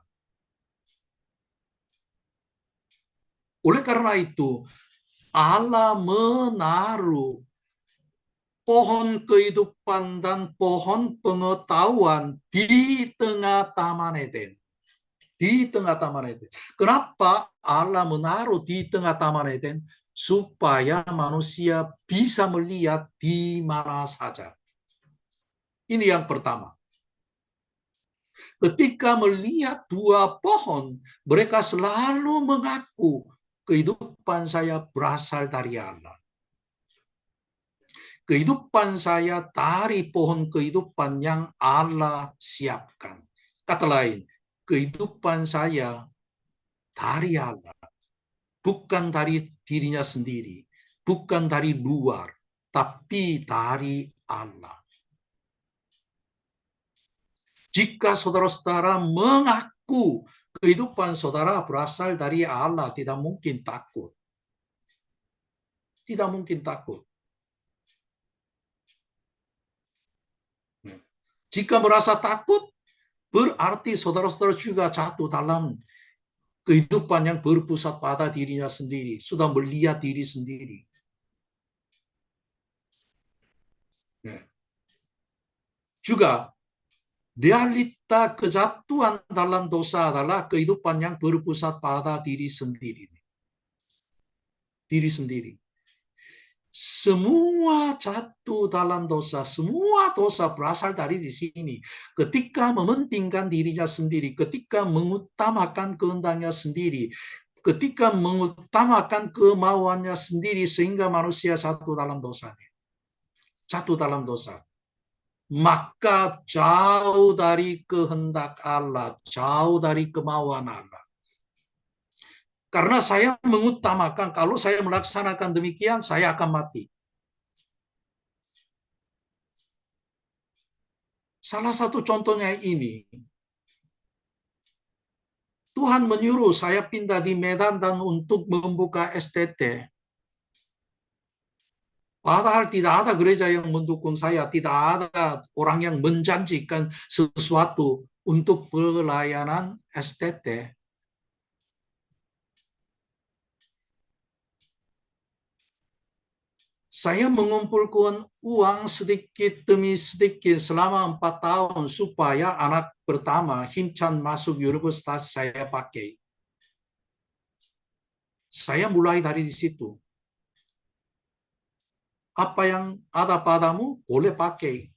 Oleh karena itu, Allah menaruh pohon kehidupan dan pohon pengetahuan di tengah taman Eden. Di tengah taman Eden. Kenapa Allah menaruh di tengah taman Eden? Supaya manusia bisa melihat di mana saja. Ini yang pertama. Ketika melihat dua pohon, mereka selalu mengaku kehidupan saya berasal dari Allah. Kehidupan saya dari pohon kehidupan yang Allah siapkan. Kata lain, kehidupan saya dari Allah. Bukan dari dirinya sendiri. Bukan dari luar. Tapi dari Allah. Jika saudara-saudara mengaku kehidupan saudara berasal dari Allah, tidak mungkin takut. Tidak mungkin takut. Jika merasa takut, berarti saudara-saudara juga jatuh dalam kehidupan yang berpusat pada dirinya sendiri. Sudah melihat diri sendiri. Juga, realita kejatuhan dalam dosa adalah kehidupan yang berpusat pada diri sendiri. Diri sendiri. Semua jatuh dalam dosa, semua dosa berasal dari di sini. Ketika mementingkan dirinya sendiri, ketika mengutamakan kehendaknya sendiri, ketika mengutamakan kemauannya sendiri, sehingga manusia jatuh dalam dosa. Jatuh dalam dosa. Maka jauh dari kehendak Allah, jauh dari kemauan Allah. Karena saya mengutamakan, kalau saya melaksanakan demikian, saya akan mati. Salah satu contohnya ini. Tuhan menyuruh saya pindah di Medan dan untuk membuka STT. Padahal tidak ada gereja yang mendukung saya, tidak ada orang yang menjanjikan sesuatu untuk pelayanan STT. Saya mengumpulkan uang sedikit demi sedikit selama 4 tahun supaya anak pertama, Himchan, masuk universitas saya pakai. Saya mulai dari di situ. Apa yang ada padamu, boleh pakai.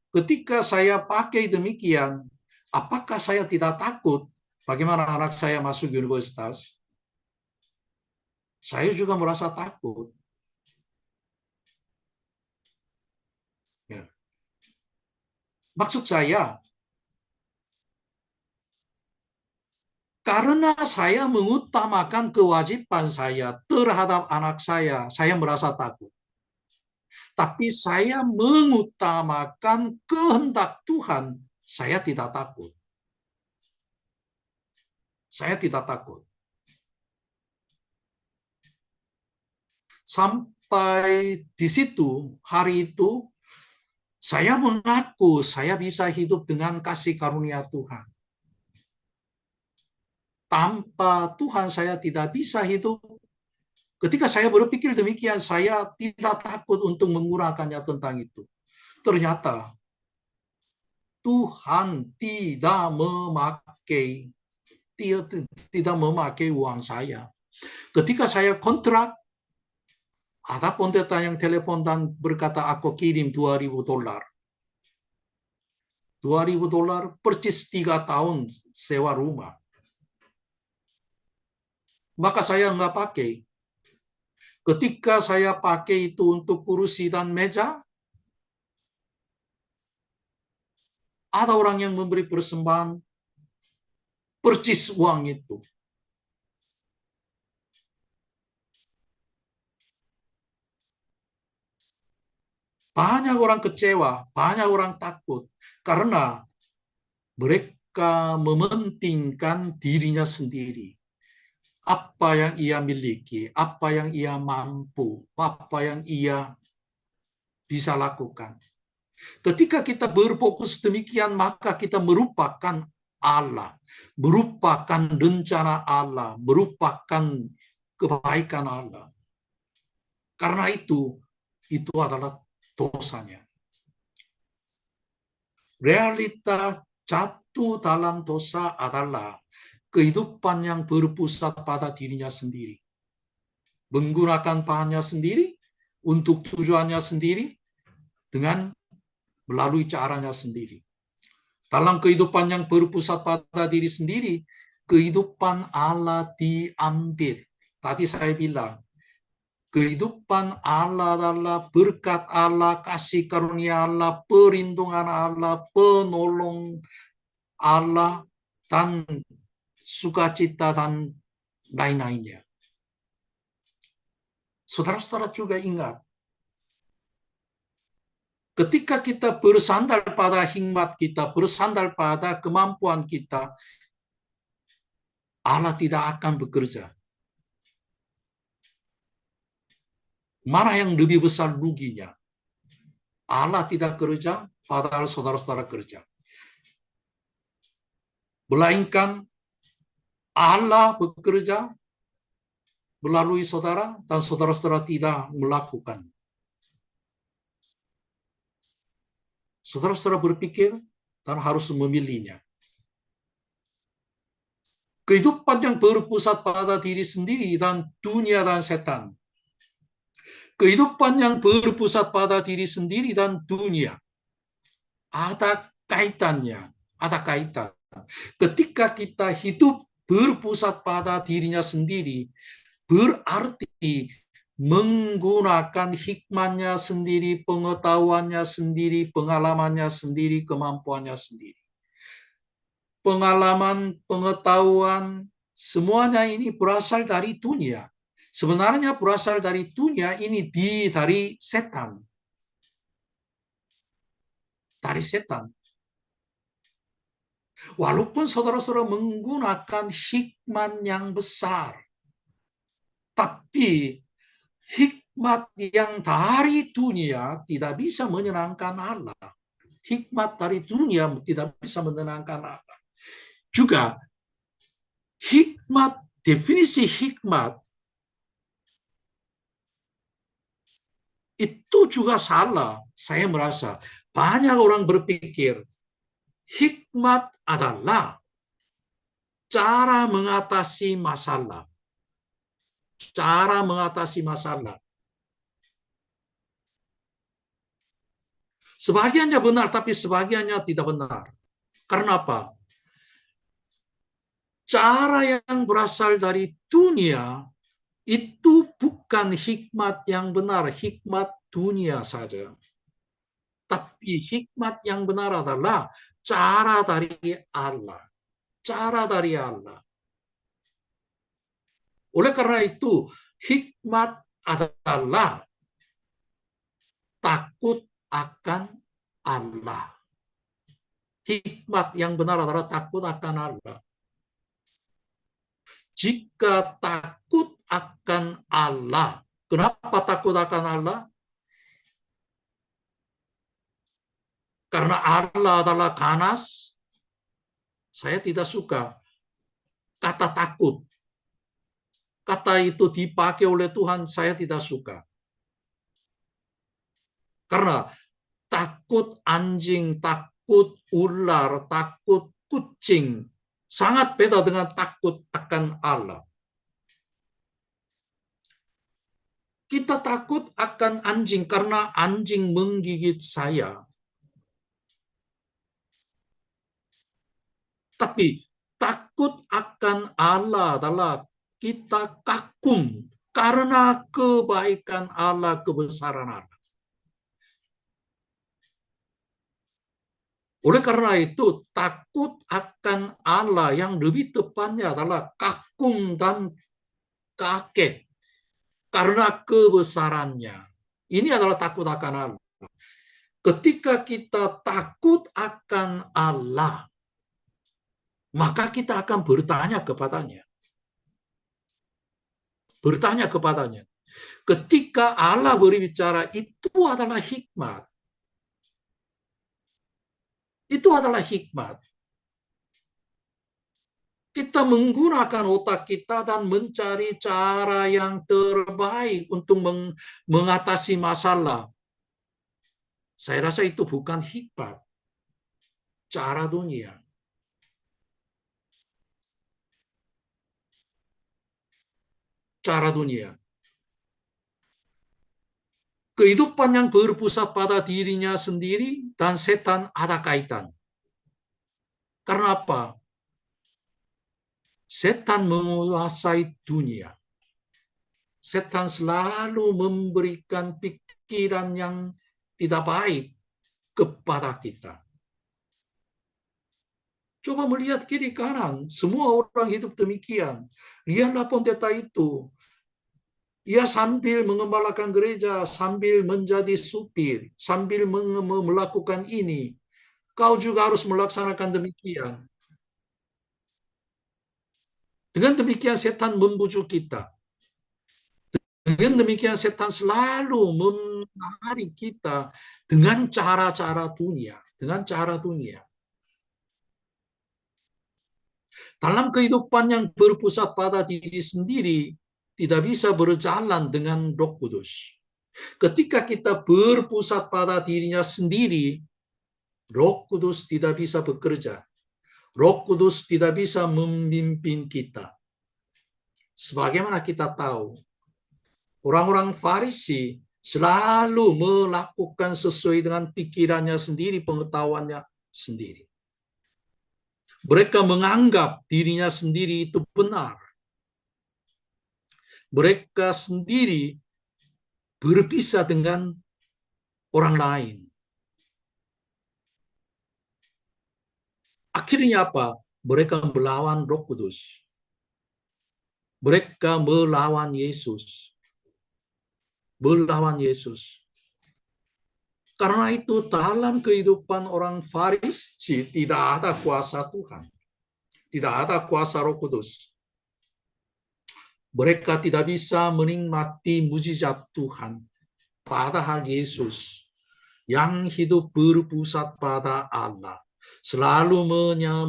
Ketika saya pakai demikian, apakah saya tidak takut bagaimana anak saya masuk universitas? Saya juga merasa takut. Maksud saya, karena saya mengutamakan kewajiban saya terhadap anak saya merasa takut. Tapi saya mengutamakan kehendak Tuhan, saya tidak takut. Saya tidak takut. Sampai di situ, hari itu, saya mengaku saya bisa hidup dengan kasih karunia Tuhan. Tanpa Tuhan saya tidak bisa hidup. Ketika saya berpikir demikian, saya tidak takut untuk mengurangkannya tentang itu. Ternyata Tuhan tidak memakai uang saya. Ketika saya kontrak, ada pendeta yang telepon dan berkata, aku kirim $2,000. $2,000 percis 3 tahun sewa rumah. Maka saya nggak pakai. Ketika saya pakai itu untuk kursi dan meja, ada orang yang memberi persembahan percis uang itu. Banyak orang kecewa, banyak orang takut karena mereka mementingkan dirinya sendiri. Apa yang ia miliki, apa yang ia mampu, apa yang ia bisa lakukan. Ketika kita berfokus demikian, maka kita merupakan Allah, merupakan rencana Allah, merupakan kebaikan Allah. Karena itu adalah dosanya. Realita jatuh dalam dosa adalah kehidupan yang berpusat pada dirinya sendiri. Menggunakan bahannya sendiri, untuk tujuannya sendiri, dengan melalui caranya sendiri. Dalam kehidupan yang berpusat pada diri sendiri, kehidupan Allah diambil. Tadi saya bilang, kehidupan Allah adalah berkat Allah, kasih karunia Allah, perlindungan Allah, penolong Allah, dan sukacita dan lain-lainnya. Saudara-saudara juga ingat, ketika kita bersandar pada hikmat kita, bersandar pada kemampuan kita, Allah tidak akan bekerja. Mana yang lebih besar ruginya? Allah tidak kerja, padahal saudara-saudara kerja. Melainkan Allah bekerja melalui saudara, dan saudara-saudara tidak melakukan. Saudara-saudara berpikir dan harus memilihnya. Kehidupan yang berpusat pada diri sendiri dan dunia dan setan. Kehidupan yang berpusat pada diri sendiri dan dunia. Ada kaitannya, ada kaitan. Ketika kita hidup berpusat pada dirinya sendiri, berarti menggunakan hikmatnya sendiri, pengetahuannya sendiri, pengalamannya sendiri, kemampuannya sendiri. Pengalaman, pengetahuan, semuanya ini berasal dari dunia. Sebenarnya berasal dari dunia ini dari setan. Dari setan. Walaupun saudara-saudara menggunakan hikmat yang besar, tapi hikmat yang dari dunia tidak bisa menyenangkan Allah. Hikmat dari dunia tidak bisa menyenangkan Allah. Juga hikmat, definisi hikmat itu juga salah. Saya merasa banyak orang berpikir hikmat adalah cara mengatasi masalah. Cara mengatasi masalah. Sebagiannya benar, tapi sebagiannya tidak benar. Karena apa? Cara yang berasal dari dunia itu bukan hikmat yang benar, hikmat dunia saja. Tapi hikmat yang benar adalah cara dari Allah. Cara dari Allah. Oleh karena itu, hikmat adalah takut akan Allah. Hikmat yang benar adalah takut akan Allah. Jika takut akan Allah, kenapa takut akan Allah? Karena Allah adalah ganas. Saya tidak suka kata takut. Kata itu dipakai oleh Tuhan, saya tidak suka. Karena takut anjing, takut ular, takut kucing, sangat beda dengan takut akan Allah. Kita takut akan anjing karena anjing menggigit saya. Tapi takut akan Allah adalah kita kagum karena kebaikan Allah, kebesaran Allah. Oleh karena itu, takut akan Allah yang lebih tepatnya adalah kagum dan kaget karena kebesarannya. Ini adalah takut akan Allah. Ketika kita takut akan Allah, maka kita akan bertanya kepadanya. Bertanya kepadanya. Ketika Allah berbicara, itu adalah hikmat. Itu adalah hikmat. Kita menggunakan otak kita dan mencari cara yang terbaik untuk mengatasi masalah. Saya rasa itu bukan hikmat, cara dunia. Cara dunia. Kehidupan yang berpusat pada dirinya sendiri dan setan ada kaitan. Karena apa? Setan menguasai dunia. Setan selalu memberikan pikiran yang tidak baik kepada kita. Coba melihat kiri kanan, semua orang hidup demikian. Lihatlah pendeta itu. Ia sambil mengembalakan gereja, sambil menjadi supir, sambil melakukan ini. Kau juga harus melaksanakan demikian. Dengan demikian setan membujuk kita. Dengan demikian setan selalu menarik kita dengan cara-cara dunia. Dengan cara dunia. Dalam kehidupan yang berpusat pada diri sendiri, tidak bisa berjalan dengan Roh Kudus. Ketika kita berpusat pada dirinya sendiri, Roh Kudus tidak bisa bekerja. Roh Kudus tidak bisa memimpin kita. Sebagaimana kita tahu, orang-orang Farisi selalu melakukan sesuai dengan pikirannya sendiri, pengetahuannya sendiri. Mereka menganggap dirinya sendiri itu benar. Mereka sendiri berpisah dengan orang lain. Akhirnya apa? Mereka melawan Roh Kudus. Mereka melawan Yesus. Melawan Yesus. Karena itu dalam kehidupan orang Farisi tidak ada kuasa Tuhan. Tidak ada kuasa Roh Kudus. Mereka tidak bisa menikmati mujizat Tuhan. Padahal Yesus yang hidup berpusat pada Allah, selalu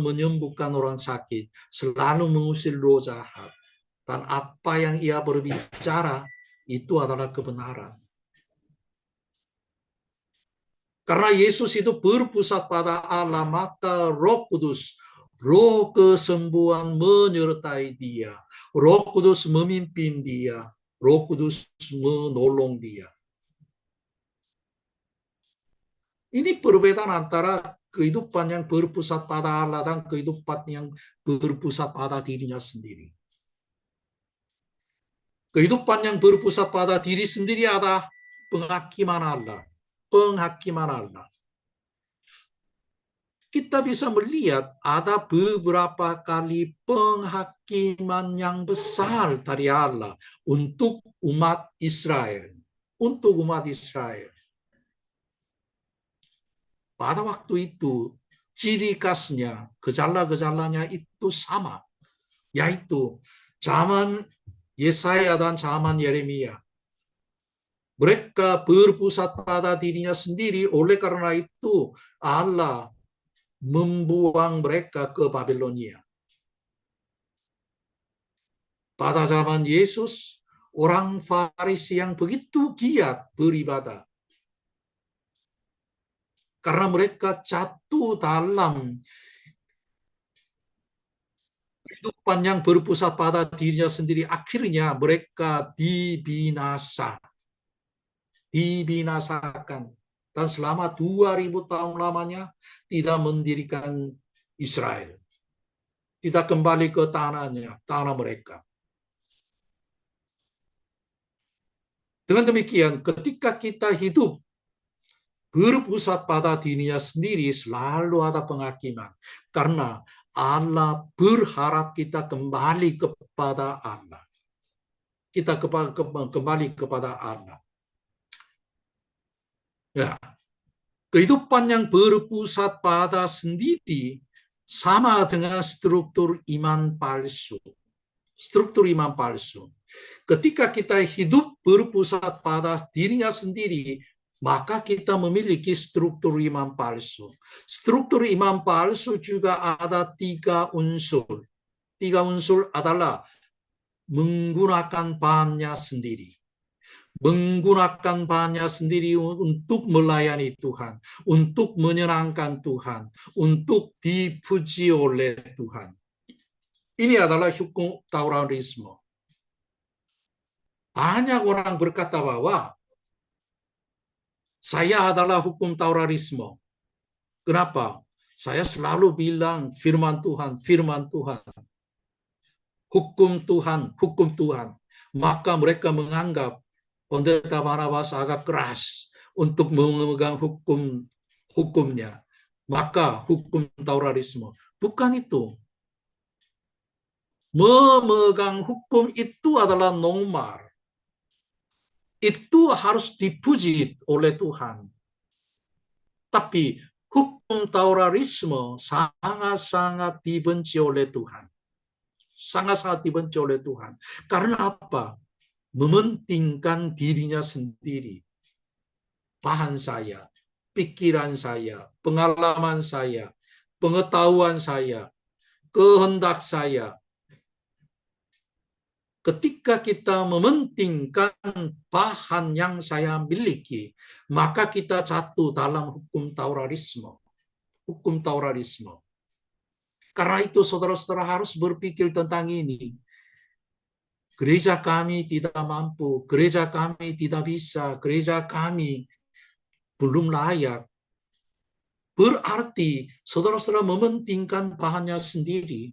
menyembuhkan orang sakit, selalu mengusir roh jahat. Dan apa yang ia berbicara itu adalah kebenaran. Karena Yesus itu berpusat pada Allah, maka Roh Kudus, Roh kesembuhan menyertai dia. Roh Kudus memimpin dia. Roh Kudus menolong dia. Ini perbedaan antara kehidupan yang berpusat pada Allah dan kehidupan yang berpusat pada dirinya sendiri. Kehidupan yang berpusat pada diri sendiri adalah penghakiman Allah. Penghakiman Allah. Kita bisa melihat ada beberapa kali penghakiman yang besar dari Allah untuk umat Israel. Untuk umat Israel. Pada waktu itu, ciri khasnya, gejala-gejalanya itu sama. Yaitu zaman Yesaya dan zaman Yeremia. Mereka berpusat pada dirinya sendiri, oleh karena itu Allah membuang mereka ke Babilonia. Pada zaman Yesus, orang Farisi yang begitu giat beribadah. Karena mereka jatuh dalam kehidupan yang berpusat pada dirinya sendiri, akhirnya mereka dibinasakan. Dan selama 2000 tahun lamanya tidak mendirikan Israel. Tidak kembali ke tanah mereka. Dengan demikian, ketika kita hidup berpusat pada dirinya sendiri, selalu ada penghakiman. Karena Allah berharap kita kembali kepada Allah. Kita kembali kepada Allah. Ya, kehidupan yang berpusat pada sendiri sama dengan struktur iman palsu. Struktur iman palsu. Ketika kita hidup berpusat pada dirinya sendiri, maka kita memiliki struktur iman palsu. Struktur iman palsu juga ada 3 unsur. 3 unsur adalah menggunakan bahannya sendiri, menggunakan bahannya sendiri untuk melayani Tuhan, untuk menyenangkan Tuhan, untuk dipuji oleh Tuhan. Ini adalah hukum Tauratisme. Banyak orang berkata bahwa saya adalah hukum Tauratisme. Kenapa? Saya selalu bilang firman Tuhan, firman Tuhan. Hukum Tuhan, hukum Tuhan. Maka mereka menganggap Pendeta Barnabas agak keras untuk memegang hukumnya. Maka hukum Tauratisme. Bukan itu. Memegang hukum itu adalah normal. Itu harus dipuji oleh Tuhan. Tapi hukum Tauratisme sangat-sangat dibenci oleh Tuhan. Sangat-sangat dibenci oleh Tuhan. Karena apa? Mementingkan dirinya sendiri. Bahan saya, pikiran saya, pengalaman saya, pengetahuan saya, kehendak saya. Ketika kita mementingkan bahan yang saya miliki, maka kita jatuh dalam hukum Tauratisme. Hukum Tauratisme. Karena itu saudara-saudara harus berpikir tentang ini. Gereja kami tidak mampu, gereja kami tidak bisa, gereja kami belum layak. Berarti saudara-saudara mementingkan bahannya sendiri.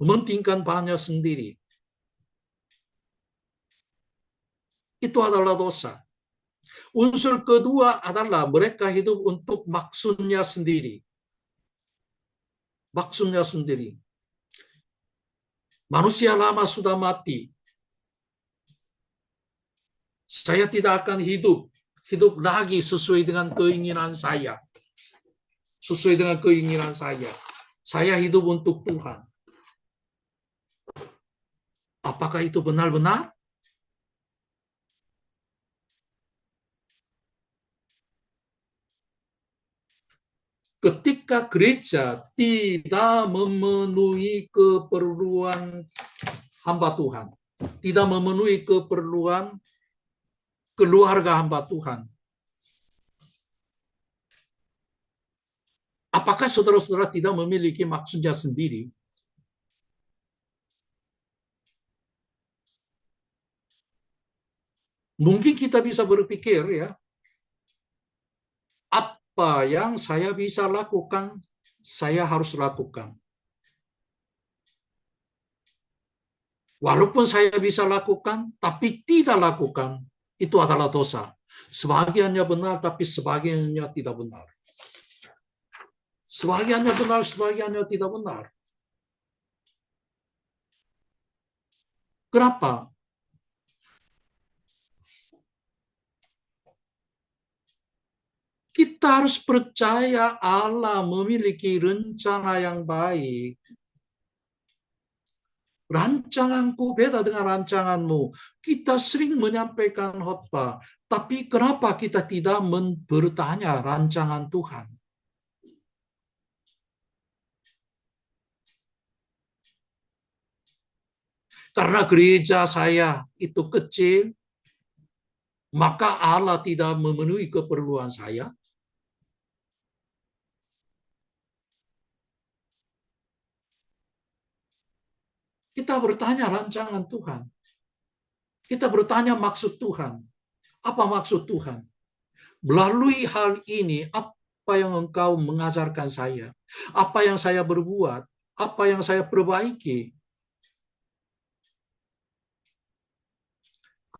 Mementingkan bahannya sendiri. Itu adalah dosa. Unsur kedua adalah mereka hidup untuk maksudnya sendiri. Maksudnya sendiri. Manusia lama sudah mati. Saya tidak akan hidup lagi sesuai dengan keinginan saya. Sesuai dengan keinginan saya. Saya hidup untuk Tuhan. Apakah itu benar-benar? Ketika gereja tidak memenuhi keperluan hamba Tuhan, tidak memenuhi keperluan keluarga hamba Tuhan, apakah saudara-saudara tidak memiliki maksudnya sendiri? Mungkin kita bisa berpikir ya, apa yang saya bisa lakukan, saya harus lakukan. Walaupun saya bisa lakukan, tapi tidak lakukan, itu adalah dosa. Sebagiannya benar, tapi sebagiannya tidak benar. Sebagiannya benar, sebagiannya tidak benar. Kenapa? Kita harus percaya Allah memiliki rencana yang baik. Rancanganku beda dengan rancanganmu. Kita sering menyampaikan khotbah, tapi kenapa kita tidak bertanya rancangan Tuhan? Karena gereja saya itu kecil, maka Allah tidak memenuhi keperluan saya. Kita bertanya rancangan Tuhan. Kita bertanya maksud Tuhan. Apa maksud Tuhan? Melalui hal ini, apa yang engkau mengajarkan saya? Apa yang saya berbuat? Apa yang saya perbaiki?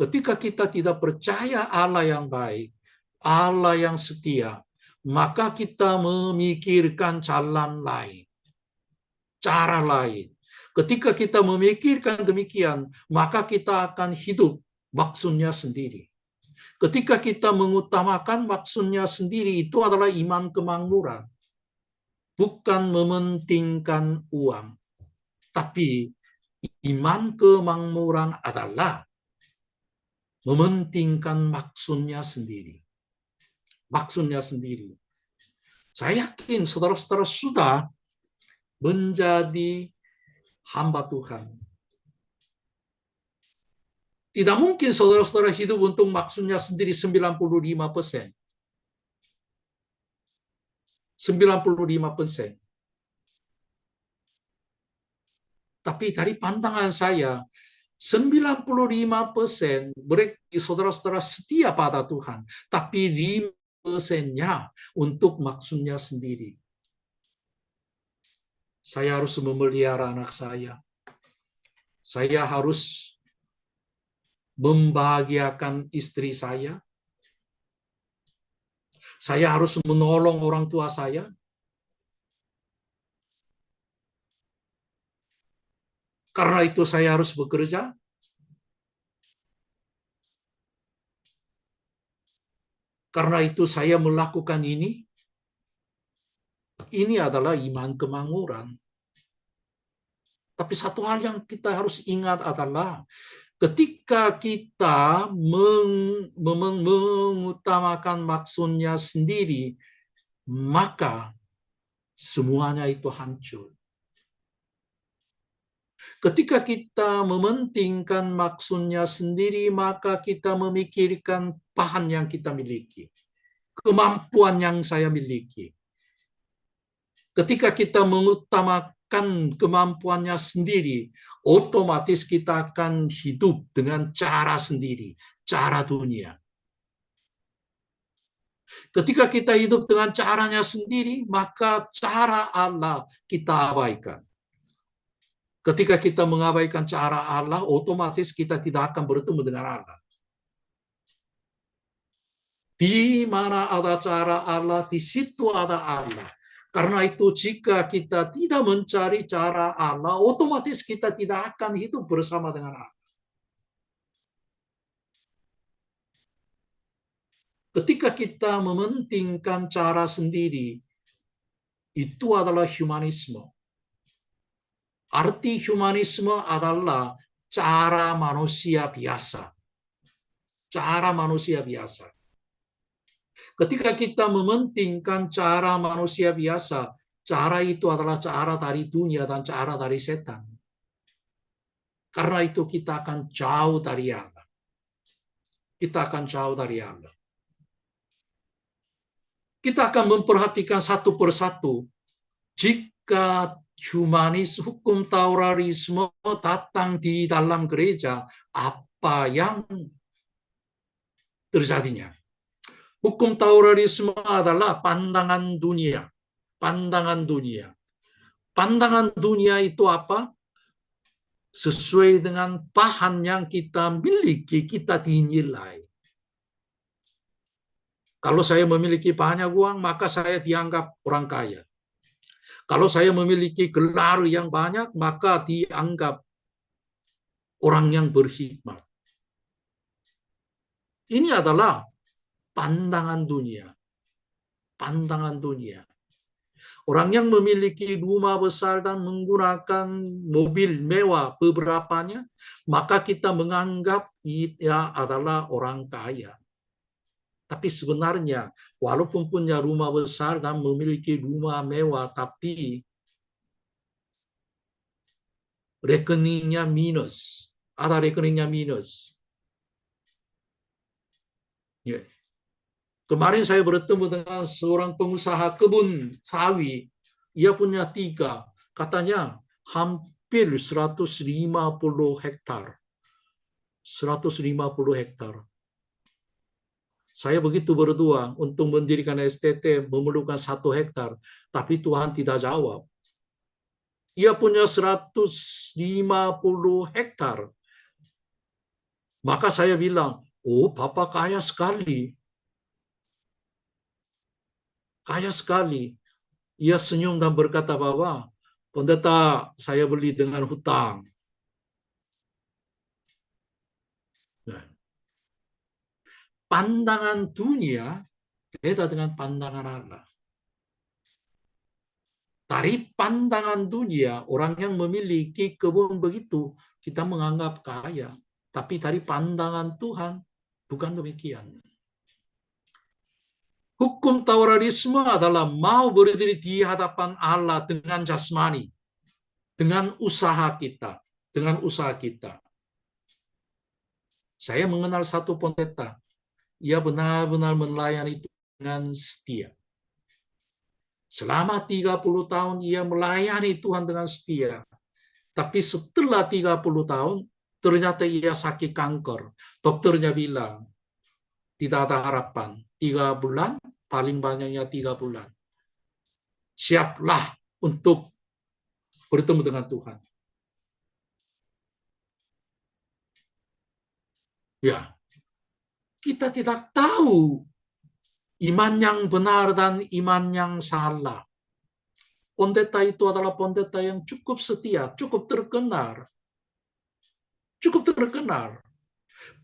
Ketika kita tidak percaya Allah yang baik, Allah yang setia, maka kita memikirkan jalan lain, cara lain. Ketika kita memikirkan demikian, maka kita akan hidup maksudnya sendiri. Ketika kita mengutamakan maksudnya sendiri, itu adalah iman kemakmuran. Bukan mementingkan uang. Tapi iman kemakmuran adalah mementingkan maksudnya sendiri. Maksudnya sendiri. Saya yakin saudara-saudara sudah menjadi hamba Tuhan. Tidak mungkin saudara-saudara hidup untuk maksudnya sendiri 95%. 95%. Tapi dari pandangan saya, 95% berarti saudara-saudara setia pada Tuhan. Tapi 5%-nya untuk maksudnya sendiri. Saya harus memelihara anak saya. Saya harus membahagiakan istri saya. Saya harus menolong orang tua saya. Karena itu saya harus bekerja. Karena itu saya melakukan ini. Ini adalah iman kemakmuran. Tapi satu hal yang kita harus ingat adalah ketika kita mengutamakan maksudnya sendiri, maka semuanya itu hancur. Ketika kita mementingkan maksudnya sendiri, maka kita memikirkan bahan yang kita miliki, kemampuan yang saya miliki. Ketika kita mengutamakan kemampuannya sendiri, otomatis kita akan hidup dengan cara sendiri, cara dunia. Ketika kita hidup dengan caranya sendiri, maka cara Allah kita abaikan. Ketika kita mengabaikan cara Allah, otomatis kita tidak akan bertemu dengan Allah. Di mana ada cara Allah, di situ ada Allah. Karena itu jika kita tidak mencari cara Allah, otomatis kita tidak akan hidup bersama dengan Allah. Ketika kita mementingkan cara sendiri, itu adalah humanisme. Arti humanisme adalah cara manusia biasa. Cara manusia biasa. Ketika kita mementingkan cara manusia biasa, cara itu adalah cara dari dunia dan cara dari setan. Karena itu kita akan jauh dari Allah. Kita akan jauh dari Allah. Kita akan memperhatikan satu persatu. Jika hukum Tauratisme datang di dalam gereja, apa yang terjadinya? Hukum Tauratisme adalah pandangan dunia. Pandangan dunia. Pandangan dunia itu apa? Sesuai dengan bahan yang kita miliki, kita dinilai. Kalau saya memiliki banyak uang, maka saya dianggap orang kaya. Kalau saya memiliki gelar yang banyak, maka dianggap orang yang berhikmat. Ini adalah pandangan dunia. Pandangan dunia. Orang yang memiliki rumah besar dan menggunakan mobil mewah beberapanya, maka kita menganggap dia adalah orang kaya. Tapi sebenarnya, walaupun punya rumah besar dan memiliki rumah mewah, tapi rekeningnya minus. Ada rekeningnya minus. Ya. Kemarin saya bertemu dengan seorang pengusaha kebun sawi. Ia punya 3. Katanya hampir 150 hektar. 150 hektar. Saya begitu berdoa untuk mendirikan STT memerlukan 1 hektar. Tapi Tuhan tidak jawab. Ia punya 150 hektar. Maka saya bilang, oh Bapak kaya sekali. Kaya sekali. Ia senyum dan berkata bahwa, pendeta, saya beli dengan hutang. Nah, pandangan dunia beda dengan pandangan Allah. Dari pandangan dunia, orang yang memiliki kebun begitu, kita menganggap kaya. Tapi dari pandangan Tuhan, bukan demikian. Hukum Tauratisme adalah mau berdiri di hadapan Allah dengan jasmani, dengan usaha kita, dengan usaha kita. Saya mengenal satu pendeta. Ia benar-benar melayani dengan setia. Selama 30 tahun ia melayani Tuhan dengan setia. Tapi setelah 30 tahun, ternyata ia sakit kanker. Dokternya bilang, tidak ada harapan. 3 bulan, paling banyaknya 3 bulan. Siaplah untuk bertemu dengan Tuhan. Ya, kita tidak tahu iman yang benar dan iman yang salah. Pendeta itu adalah pendeta yang cukup setia, cukup terkenal. Cukup terkenal.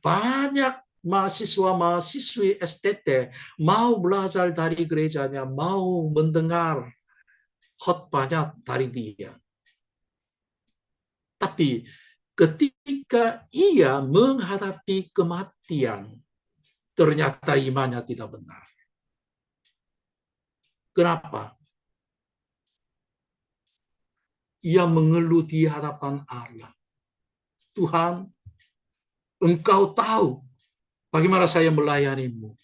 Banyak mahasiswa-mahasiswi STT mau belajar dari gerejanya, mau mendengar khotbahnya dari dia. Tapi ketika ia menghadapi kematian, ternyata imannya tidak benar. Kenapa? Ia mengeluh di hadapan Allah. Tuhan, Engkau tahu bagaimana saya melayanimu.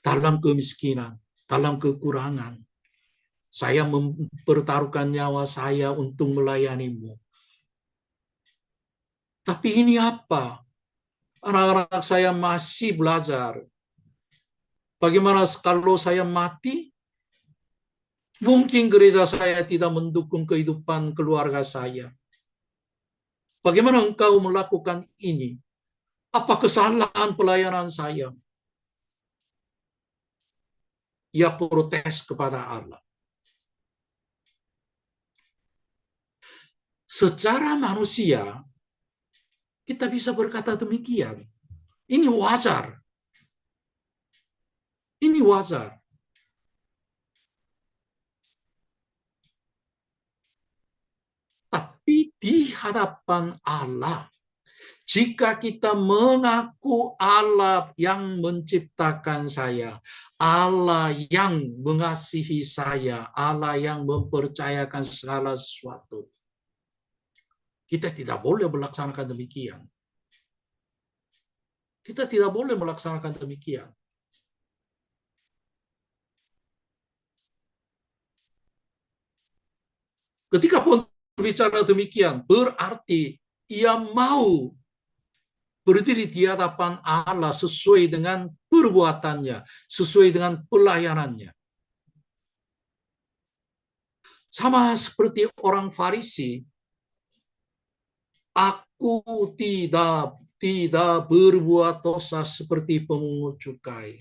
Dalam kemiskinan, dalam kekurangan. Saya mempertaruhkan nyawa saya untuk melayanimu. Tapi ini apa? Anak-anak saya masih belajar. Bagaimana kalau saya mati? Mungkin gereja saya tidak mendukung kehidupan keluarga saya. Bagaimana engkau melakukan ini? Apa kesalahan pelayanan saya? Ia protes kepada Allah. Secara manusia, kita bisa berkata demikian. Ini wajar. Ini wajar. Tapi di hadapan Allah, jika kita mengaku Allah yang menciptakan saya, Allah yang mengasihi saya, Allah yang mempercayakan segala sesuatu, kita tidak boleh melaksanakan demikian. Kita tidak boleh melaksanakan demikian. Ketika pun berbicara demikian, berarti ia mau berdiri di hadapan Allah sesuai dengan perbuatannya, sesuai dengan pelayanannya. Sama seperti orang Farisi, aku tidak berbuat dosa seperti pemungut cukai.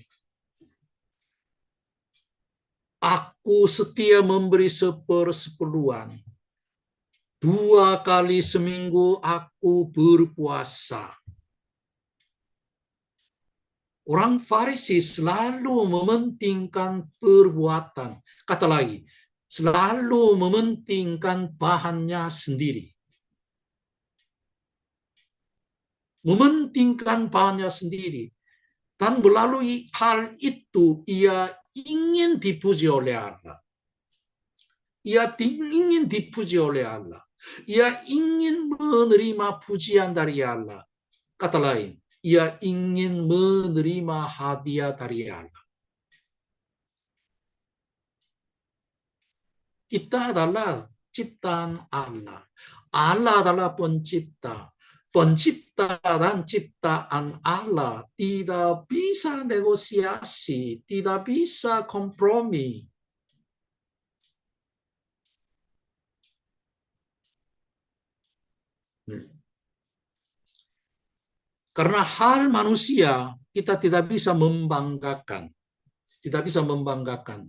Aku setia memberi 1/10. 2 kali seminggu aku berpuasa. Orang Farisi selalu mementingkan perbuatan. Kata lagi, selalu mementingkan bahannya sendiri. Mementingkan bahannya sendiri. Dan melalui hal itu, ia ingin dipuji oleh Allah. Ia ingin dipuji oleh Allah. Ia ingin menerima pujian dari Allah. Kata lain, ia ingin menerima hadiah dari Allah. Kita adalah ciptaan Allah. Allah adalah pencipta. Pencipta dan ciptaan Allah tidak bisa negosiasi, tidak bisa kompromi. Karena hal manusia kita tidak bisa membanggakan. Tidak bisa membanggakan.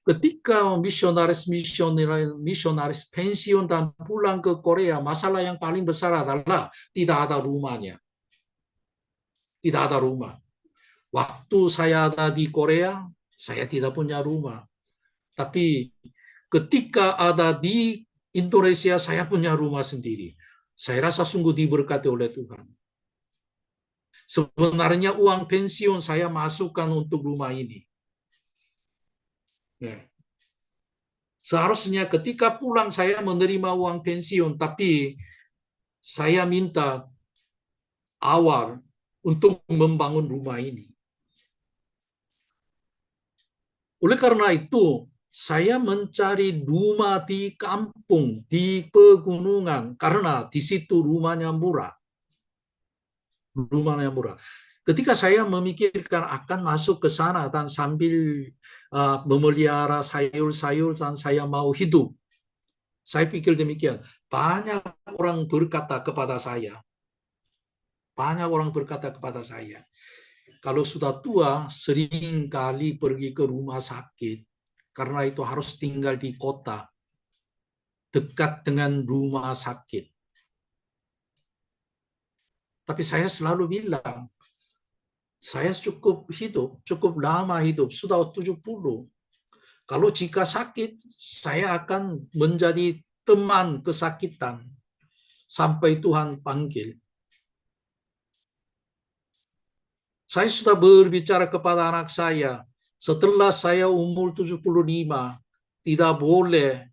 Ketika misionaris pensiun dan pulang ke Korea, masalah yang paling besar adalah tidak ada rumahnya. Tidak ada rumah. Waktu saya ada di Korea, saya tidak punya rumah. Tapi ketika ada di Indonesia, saya punya rumah sendiri. Saya rasa sungguh diberkati oleh Tuhan. Sebenarnya uang pensiun saya masukkan untuk rumah ini. Ya. Seharusnya ketika pulang saya menerima uang pensiun, tapi saya minta awal untuk membangun rumah ini. Oleh karena itu, saya mencari rumah di kampung, di pegunungan, karena di situ rumahnya murah. Rumahnya murah. Ketika saya memikirkan akan masuk ke sana dan sambil memelihara sayur-sayur dan saya mau hidup, saya pikir demikian. Banyak orang berkata kepada saya, kalau sudah tua, sering kali pergi ke rumah sakit, karena itu harus tinggal di kota, dekat dengan rumah sakit. Tapi saya selalu bilang, saya cukup lama hidup, sudah 70. Kalau jika sakit, saya akan menjadi teman kesakitan sampai Tuhan panggil. Saya sudah berbicara kepada anak saya, setelah saya umur 75, tidak boleh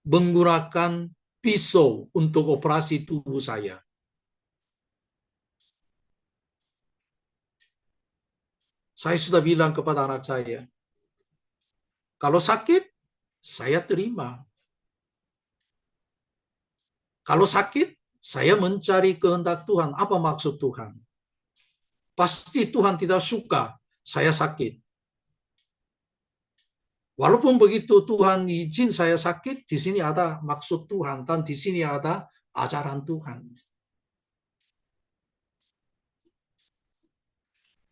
menggunakan pisau untuk operasi tubuh saya. Saya sudah bilang kepada anak saya, kalau sakit, saya terima. Kalau sakit, saya mencari kehendak Tuhan. Apa maksud Tuhan? Pasti Tuhan tidak suka saya sakit. Walaupun begitu Tuhan izin saya sakit, di sini ada maksud Tuhan dan di sini ada ajaran Tuhan.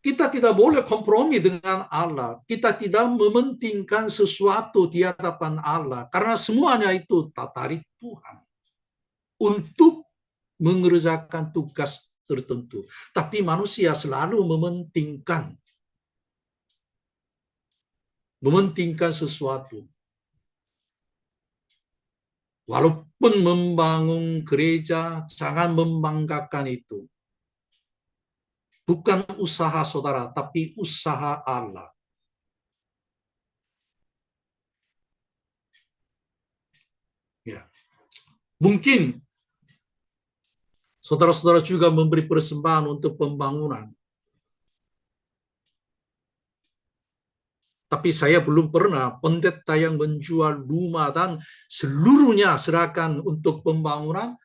Kita tidak boleh kompromi dengan Allah. Kita tidak mementingkan sesuatu di hadapan Allah. Karena semuanya itu dari Tuhan. Untuk mengerjakan tugas tertentu. Tapi manusia selalu mementingkan sesuatu. Walaupun membangun gereja, jangan membanggakan itu. Bukan usaha saudara, tapi usaha Allah. Ya. Mungkin saudara-saudara juga memberi persembahan untuk pembangunan. Tapi saya belum pernah pendeta yang menjual rumah dan seluruhnya serahkan untuk pembangunan.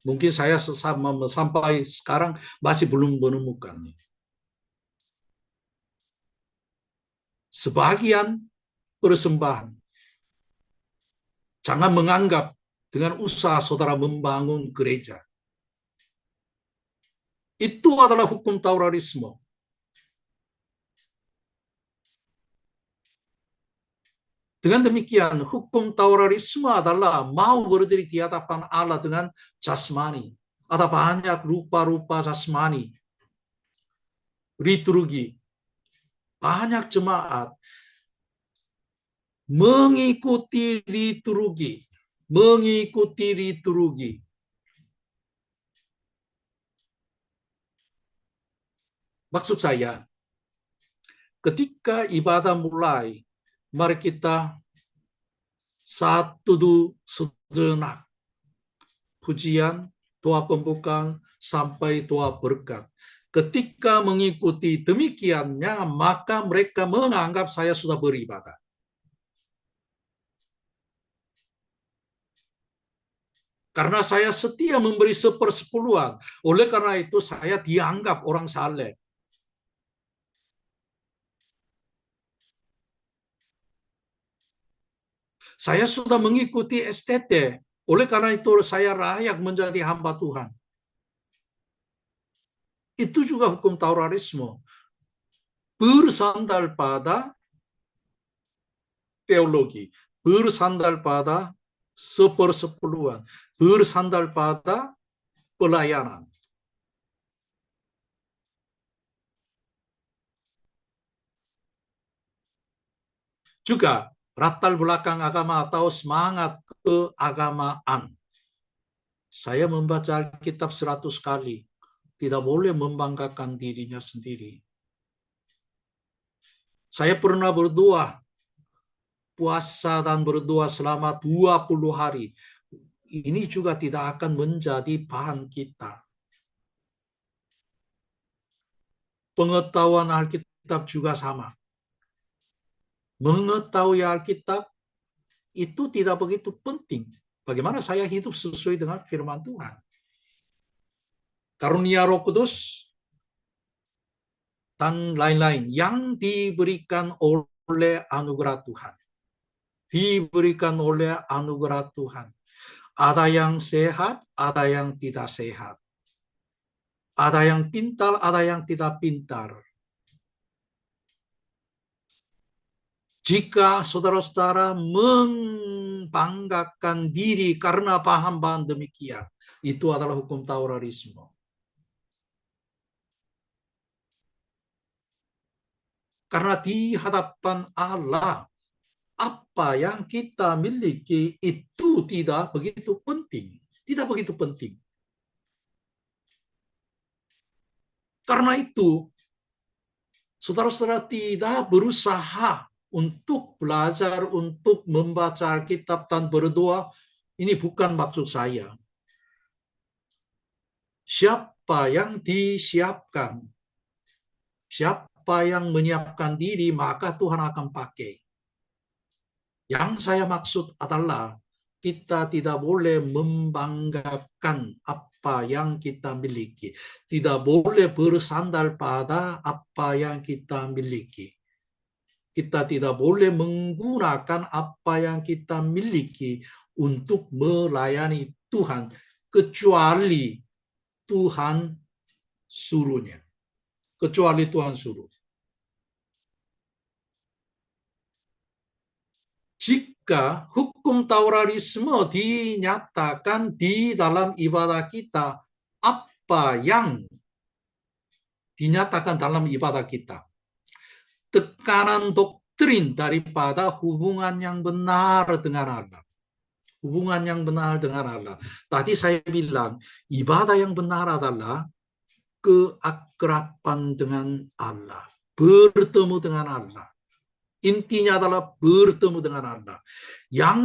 Mungkin saya sampai sekarang masih belum menemukan. Sebagian persembahan. Jangan menganggap dengan usaha saudara membangun gereja. Itu adalah hukum Tauratisme. Dengan demikian, hukum Tauratisme adalah mau berdiri di hadapan Allah dengan jasmani. Ada banyak rupa-rupa jasmani. Liturgi. Banyak jemaat mengikuti liturgi. Maksud saya, ketika ibadah mulai, mari kita satu sejenak. Pujian, doa pembukaan, sampai doa berkat. Ketika mengikuti demikiannya, maka mereka menganggap saya sudah beribadah. Karena saya setia memberi 1/10. Oleh karena itu saya dianggap orang saleh. Saya sudah mengikuti STT. Oleh karena itu saya layak menjadi hamba Tuhan. Itu juga hukum Tauratisme. Bersandar pada teologi. Bersandar pada 1/10. Bersandar pada pelayanan. Juga latar belakang agama atau semangat keagamaan. Saya membaca Alkitab 100 kali. Tidak boleh membanggakan dirinya sendiri. Saya pernah berdoa, puasa dan berdoa selama 20 hari. Ini juga tidak akan menjadi bahan kita. pengetahuan Alkitab juga sama. Mengetahui Alkitab itu tidak begitu penting. Bagaimana saya hidup sesuai dengan firman Tuhan. Karunia Roh Kudus dan lain-lain yang diberikan oleh anugerah Tuhan. Diberikan oleh anugerah Tuhan. Ada yang sehat, ada yang tidak sehat. Ada yang pintar, ada yang tidak pintar. Jika saudara-saudara membanggakan diri karena paham-paham demikian, itu adalah hukum Tauratisme. Karena di hadapan Allah, apa yang kita miliki itu tidak begitu penting. Tidak begitu penting. Karena itu, saudara-saudara tidak berusaha untuk belajar, untuk membaca Alkitab dan berdoa. Ini bukan maksud saya. Siapa yang disiapkan, siapa yang menyiapkan diri, maka Tuhan akan pakai. Yang saya maksud adalah kita tidak boleh membanggakan apa yang kita miliki. Tidak boleh bersandar pada apa yang kita miliki. Kita tidak boleh menggunakan apa yang kita miliki untuk melayani Tuhan, kecuali Tuhan suruhnya. Kecuali Tuhan suruh. Jika hukum Tauratisme dinyatakan di dalam ibadah kita, apa yang dinyatakan dalam ibadah kita? Tekanan doktrin daripada hubungan yang benar dengan Allah. Hubungan yang benar dengan Allah. Tadi saya bilang, ibadah yang benar adalah keakraban dengan Allah. Bertemu dengan Allah. Intinya adalah bertemu dengan Allah. Yang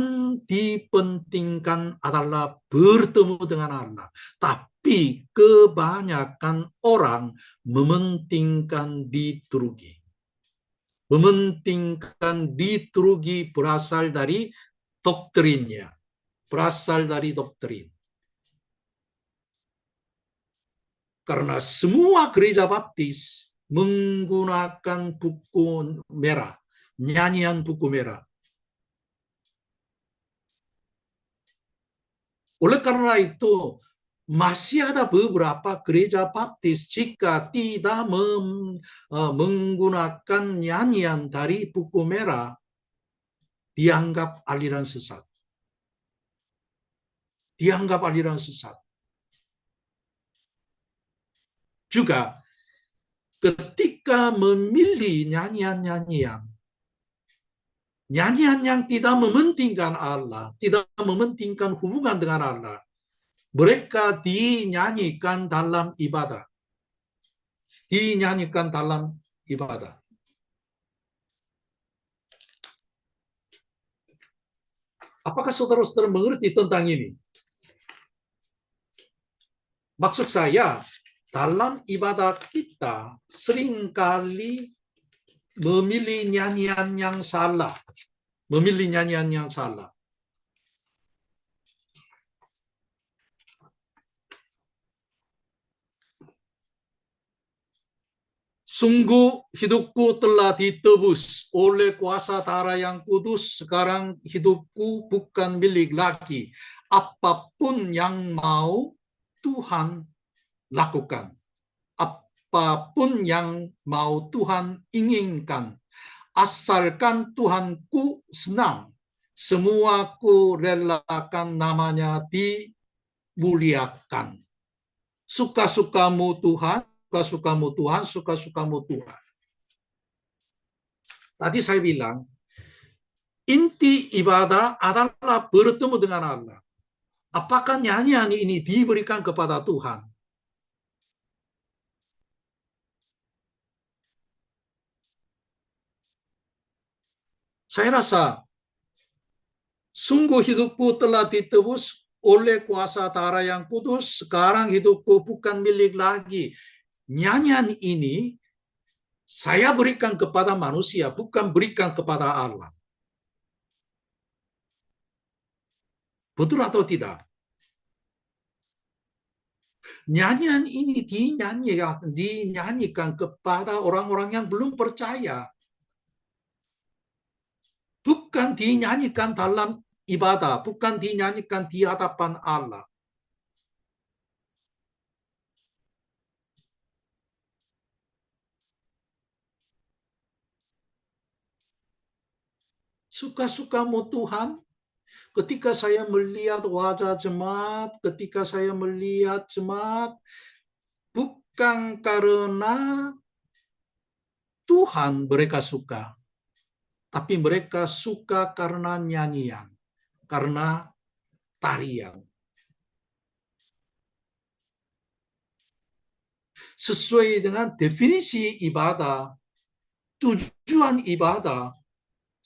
dipentingkan adalah bertemu dengan Allah. Tapi kebanyakan orang mementingkan liturgi. Mementingkan liturgi berasal dari doktrinnya. Berasal dari doktrin. Karena semua gereja baptis menggunakan buku merah. Nyanyian buku merah. Oleh karena itu, masih ada beberapa gereja baptis jika tidak menggunakan nyanyian dari buku merah, dianggap aliran sesat. Dianggap aliran sesat. Juga ketika memilih nyanyian-nyanyian, nyanyian yang tidak mementingkan Allah, tidak mementingkan hubungan dengan Allah, mereka dinyanyikan dalam ibadah. Dinyanyikan dalam ibadah. Apakah saudara-saudara mengerti tentang ini? Maksud saya, dalam ibadah kita seringkali memilih nyanyian yang salah. Memilih nyanyian yang salah. Sungguh hidupku telah ditebus oleh kuasa darah yang kudus. Sekarang hidupku bukan milik lagi. Apapun yang mau Tuhan lakukan. Apapun yang mau Tuhan inginkan. Asalkan Tuhanku senang. Semua ku relakan namanya dimuliakan. Suka-sukamu Tuhan. Suka-sukamu Tuhan, suka-sukamu Tuhan. Tadi saya bilang, inti ibadah adalah bertemu dengan Allah. Apakah nyanyian ini diberikan kepada Tuhan? Saya rasa, sungguh hidupku telah ditebus oleh kuasa darah yang kudus. Sekarang hidupku bukan milik lagi. Nyanyian ini Saya berikan kepada manusia, bukan berikan kepada Allah. Betul atau tidak? Nyanyian ini dinyanyikan kepada orang-orang yang belum percaya. Bukan dinyanyikan dalam ibadah, bukan dinyanyikan di hadapan Allah. Suka-sukamu Tuhan, ketika saya melihat wajah jemaat, ketika saya melihat jemaat, bukan karena Tuhan mereka suka, tapi mereka suka karena nyanyian, karena tarian. Sesuai dengan definisi ibadah, tujuan ibadah,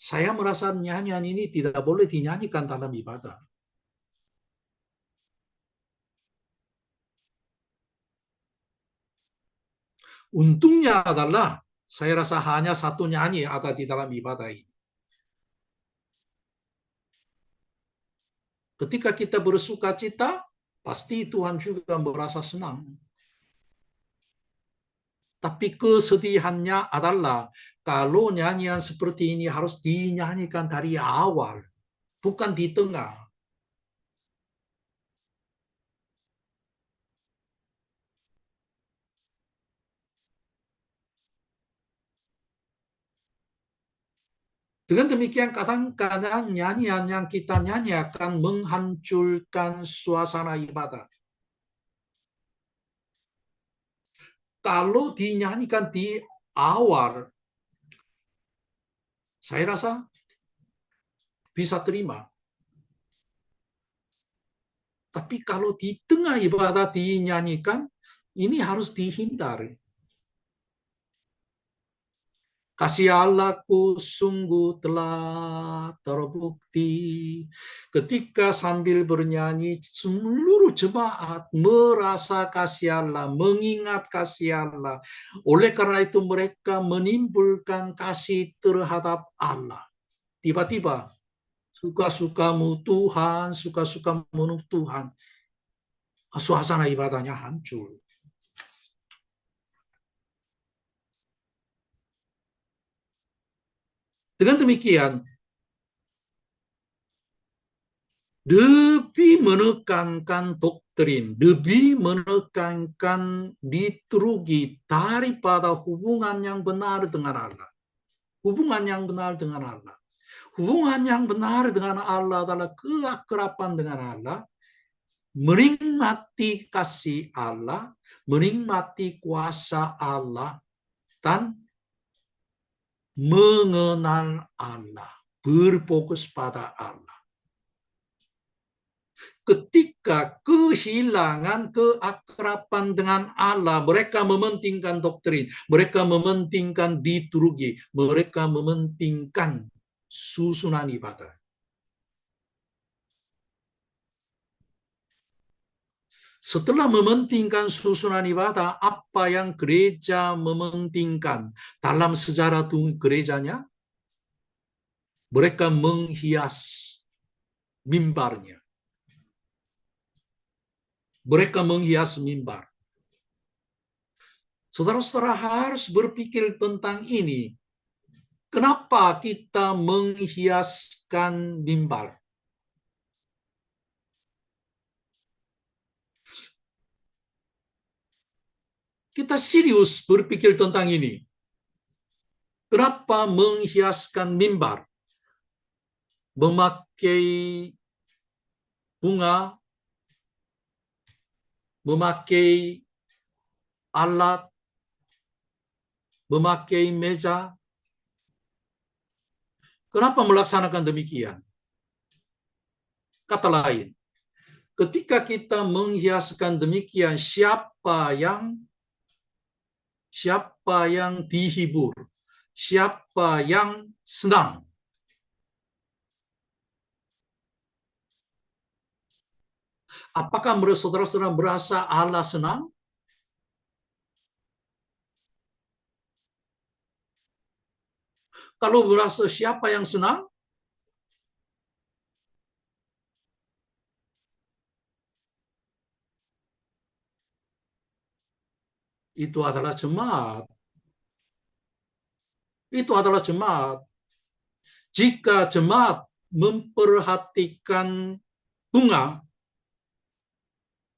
saya merasa nyanyian ini tidak boleh dinyanyikan dalam ibadah. Untungnya adalah saya rasa hanya satu nyanyi ada di dalam ibadah ini. Ketika kita bersuka cita, pasti Tuhan juga merasa senang. Tapi kesedihannya adalah kalau nyanyian seperti ini harus dinyanyikan dari awal, bukan di tengah. Dengan demikian kadang-kadang nyanyian yang kita nyanyikan menghancurkan suasana ibadah. Kalau dinyanyikan di awal, saya rasa bisa terima. Tapi kalau di tengah ibadah dinyanyikan, ini harus dihindari. Kasih Allahku sungguh telah terbukti. Ketika sambil bernyanyi, seluruh jemaat merasa kasih Allah, mengingat kasih Allah. Oleh karena itu mereka menimbulkan kasih terhadap Allah. Tiba-tiba, suka-sukamu Tuhan, suka-sukamu Tuhan. Suasana ibadahnya hancur. Dengan demikian, lebih menekankan doktrin, lebih menekankan liturgi daripada hubungan yang benar dengan Allah. Hubungan yang benar dengan Allah. Hubungan yang benar dengan Allah adalah keakraban dengan Allah, menikmati kasih Allah, menikmati kuasa Allah, dan mengenal Allah, berfokus pada Allah. Ketika kehilangan keakraban dengan Allah, mereka mementingkan doktrin, mereka mementingkan liturgi, mereka mementingkan susunan ibadah. Setelah mementingkan susunan ibadah, apa yang gereja mementingkan dalam sejarah gerejanya? Mereka menghias mimbarnya. Mereka menghias mimbar. Saudara-saudara harus berpikir tentang ini. Kenapa kita menghiaskan mimbar? Kita serius berpikir tentang ini. Kenapa menghiaskan mimbar? Memakai bunga, memakai alat, memakai meja. Kenapa melaksanakan demikian? Kata lain, ketika kita menghiaskan demikian, siapa yang dihibur? Siapa yang senang? Apakah saudara-saudara merasa Allah senang? Kalau merasa siapa yang senang? Itu adalah jemaat. Itu adalah jemaat. Jika jemaat memperhatikan bunga,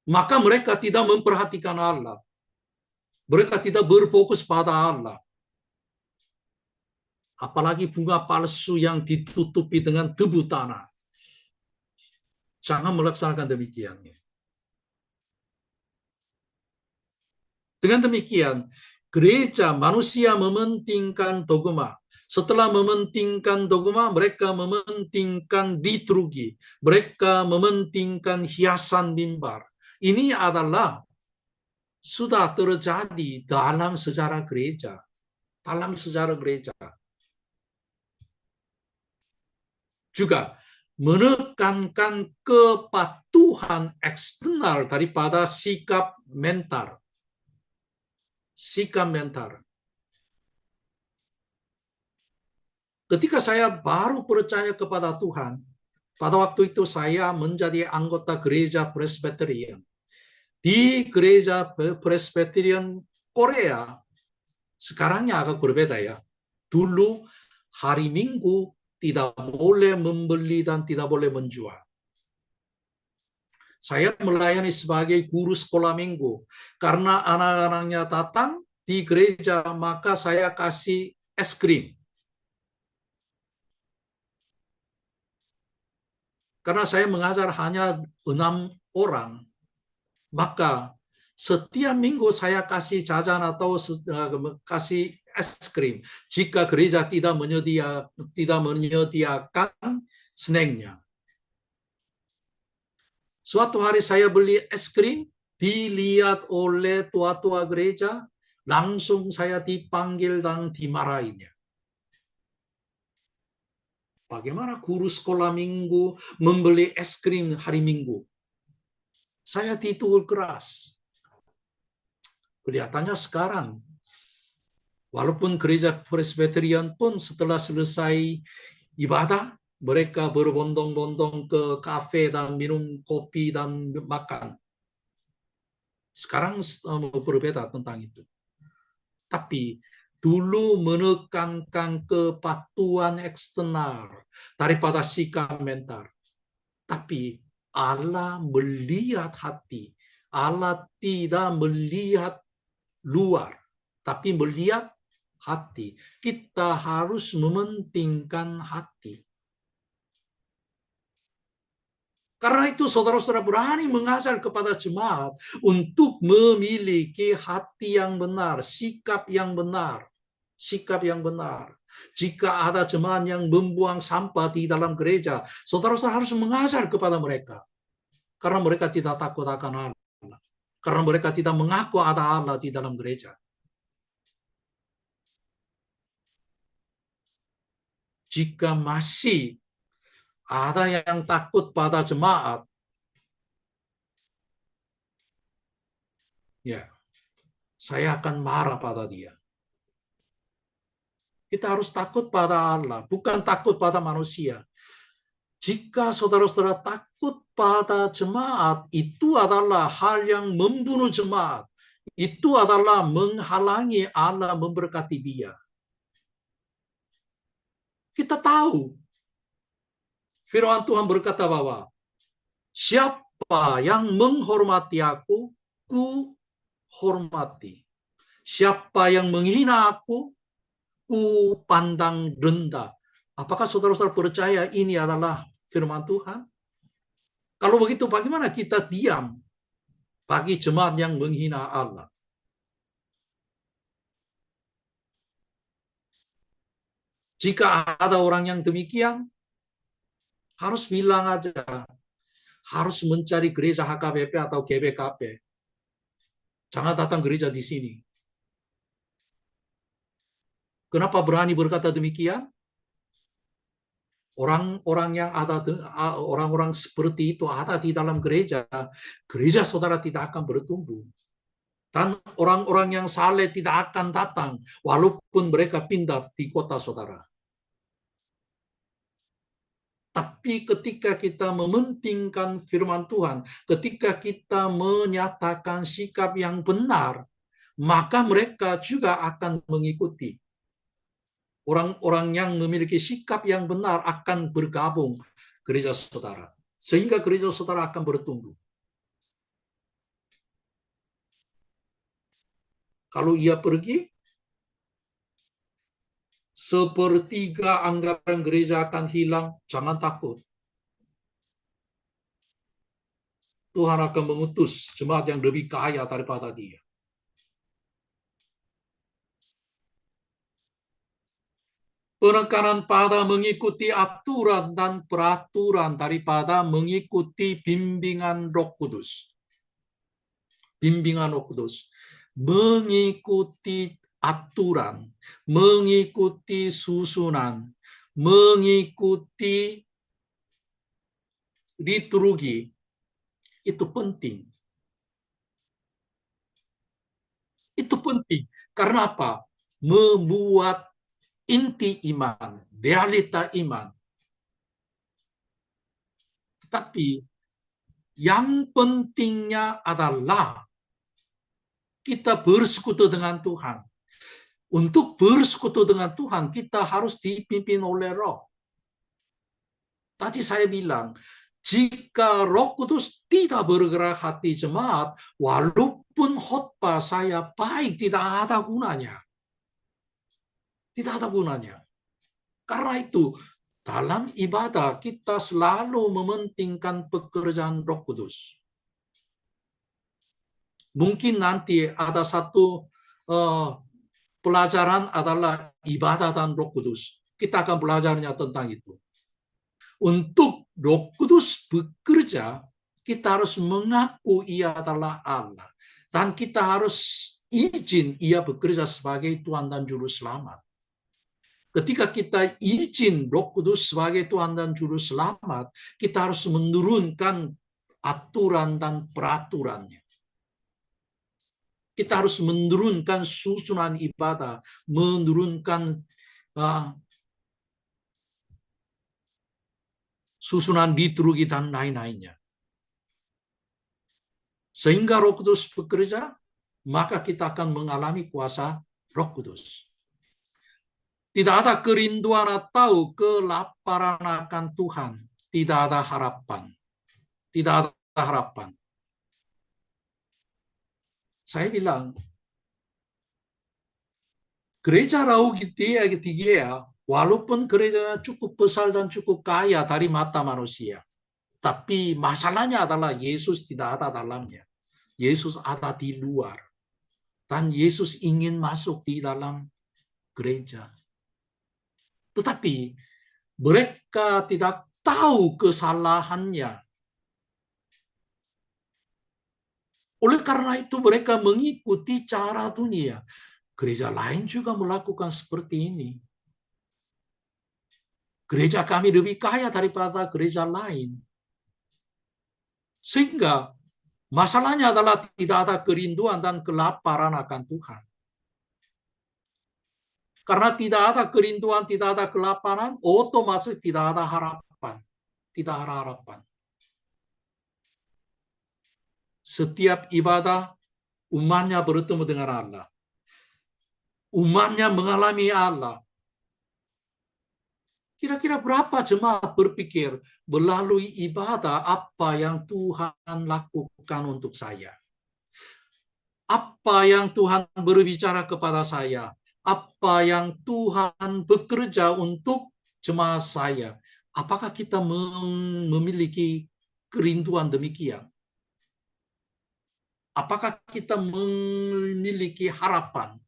maka mereka tidak memperhatikan Allah. Mereka tidak berfokus pada Allah. Apalagi bunga palsu yang ditutupi dengan debu tanah. Jangan melaksanakan demikian. Dengan demikian, gereja manusia mementingkan dogma. Setelah mementingkan dogma, mereka mementingkan liturgi. Mereka mementingkan hiasan mimbar. Ini adalah sudah terjadi dalam sejarah gereja. Dalam sejarah gereja. Juga menekankan kepatuhan eksternal daripada sikap mental. Sikap mental. Ketika saya baru percaya kepada Tuhan, pada waktu itu saya menjadi anggota gereja Presbyterian. Di gereja Presbyterian Korea, sekarangnya agak berbeda ya. Dulu hari Minggu tidak boleh membeli dan tidak boleh menjual. Saya melayani sebagai guru sekolah minggu. Karena anak-anaknya datang di gereja, maka saya kasih es krim. Karena saya mengajar hanya 6 orang, maka setiap minggu saya kasih jajan atau kasih es krim. Jika gereja tidak menyediakan snacknya. Suatu hari saya beli es krim, dilihat oleh tua-tua gereja, langsung saya dipanggil dan dimarahinya. Bagaimana guru sekolah minggu membeli es krim hari Minggu? Saya ditegur keras. Kelihatannya sekarang, walaupun gereja Presbyterian pun setelah selesai ibadah, mereka berbondong-bondong ke kafe dan minum kopi dan makan. Sekarang berbeda tentang itu. Tapi dulu menekankan kepatuhan eksternal daripada sikap mental. Tapi Allah melihat hati. Allah tidak melihat luar, tapi melihat hati. Kita harus mementingkan hati. Karena itu saudara-saudara berani mengajar kepada jemaat untuk memiliki hati yang benar, sikap yang benar. Sikap yang benar. Jika ada jemaat yang membuang sampah di dalam gereja, saudara-saudara harus mengajar kepada mereka. Karena mereka tidak takut akan Allah. Karena mereka tidak mengaku ada Allah di dalam gereja. Jika masih ada yang takut pada jemaat, ya, saya akan marah pada dia. Kita harus takut pada Allah, bukan takut pada manusia. Jika saudara-saudara takut pada jemaat, itu adalah hal yang membunuh jemaat. Itu adalah menghalangi Allah memberkati dia. Kita tahu firman Tuhan berkata bahwa siapa yang menghormati aku, ku hormati. Siapa yang menghina aku, ku pandang rendah. Apakah saudara-saudara percaya ini adalah firman Tuhan? Kalau begitu bagaimana kita diam bagi jemaat yang menghina Allah? Jika ada orang yang demikian, harus bilang aja. Harus mencari gereja HKBP atau GBKP. Jangan datang gereja di sini. Kenapa berani berkata demikian? Orang-orang yang ada, orang-orang seperti itu ada di dalam gereja, gereja saudara tidak akan bertumbuh. Dan orang-orang yang saleh tidak akan datang, walaupun mereka pindah di kota saudara. Tapi ketika kita mementingkan firman Tuhan, ketika kita menyatakan sikap yang benar, maka mereka juga akan mengikuti. Orang-orang yang memiliki sikap yang benar akan bergabung gereja saudara. Sehingga gereja saudara akan bertumbuh. Kalau ia pergi, sepertiga anggaran gereja akan hilang, jangan takut. Tuhan akan mengutus jemaat yang lebih kaya daripada dia. Penekanan pada mengikuti aturan dan peraturan daripada mengikuti bimbingan Roh Kudus. Bimbingan Roh Kudus. Mengikuti aturan, mengikuti susunan, mengikuti liturgi, itu penting. Itu penting. Karena apa? Membuat inti iman, realita iman. Tetapi yang pentingnya adalah kita bersekutu dengan Tuhan. Untuk bersekutu dengan Tuhan, kita harus dipimpin oleh Roh. Tadi saya bilang, jika Roh Kudus tidak bergerak hati jemaat, walaupun khotbah saya baik, tidak ada gunanya. Tidak ada gunanya. Karena itu, dalam ibadah kita selalu mementingkan pekerjaan Roh Kudus. Mungkin nanti ada satu pelajaran adalah ibadah dan Roh Kudus. Kita akan belajarnya tentang itu. Untuk Roh Kudus bekerja, kita harus mengaku ia adalah Allah. Dan kita harus izin ia bekerja sebagai Tuhan dan Juru Selamat. Ketika kita izin Roh Kudus sebagai Tuhan dan Juru Selamat, kita harus menurunkan aturan dan peraturannya. Kita harus menurunkan susunan ibadah, menurunkan susunan liturgi dan lain-lainnya. Sehingga Roh Kudus bekerja, maka kita akan mengalami kuasa Roh Kudus. Tidak ada kerinduan atau kelaparan akan Tuhan. Tidak ada harapan. Tidak ada harapan. Saya bilang, gereja Laodikia, walaupun gereja cukup besar dan cukup kaya dari mata manusia, tapi masalahnya adalah Yesus tidak ada dalamnya. Yesus ada di luar. Dan Yesus ingin masuk di dalam gereja. Tetapi mereka tidak tahu kesalahannya. Oleh karena itu mereka mengikuti cara dunia. Gereja lain juga melakukan seperti ini. Gereja kami lebih kaya daripada gereja lain. Sehingga masalahnya adalah tidak ada kerinduan dan kelaparan akan Tuhan. Karena tidak ada kerinduan, tidak ada kelaparan, otomatis tidak ada harapan. Tidak ada harapan. Setiap ibadah, umatnya bertemu dengan Allah. Umatnya mengalami Allah. Kira-kira berapa jemaat berpikir melalui ibadah apa yang Tuhan lakukan untuk saya? Apa yang Tuhan berbicara kepada saya? Apa yang Tuhan bekerja untuk jemaat saya? Apakah kita memiliki kerinduan demikian? Apakah kita memiliki harapan?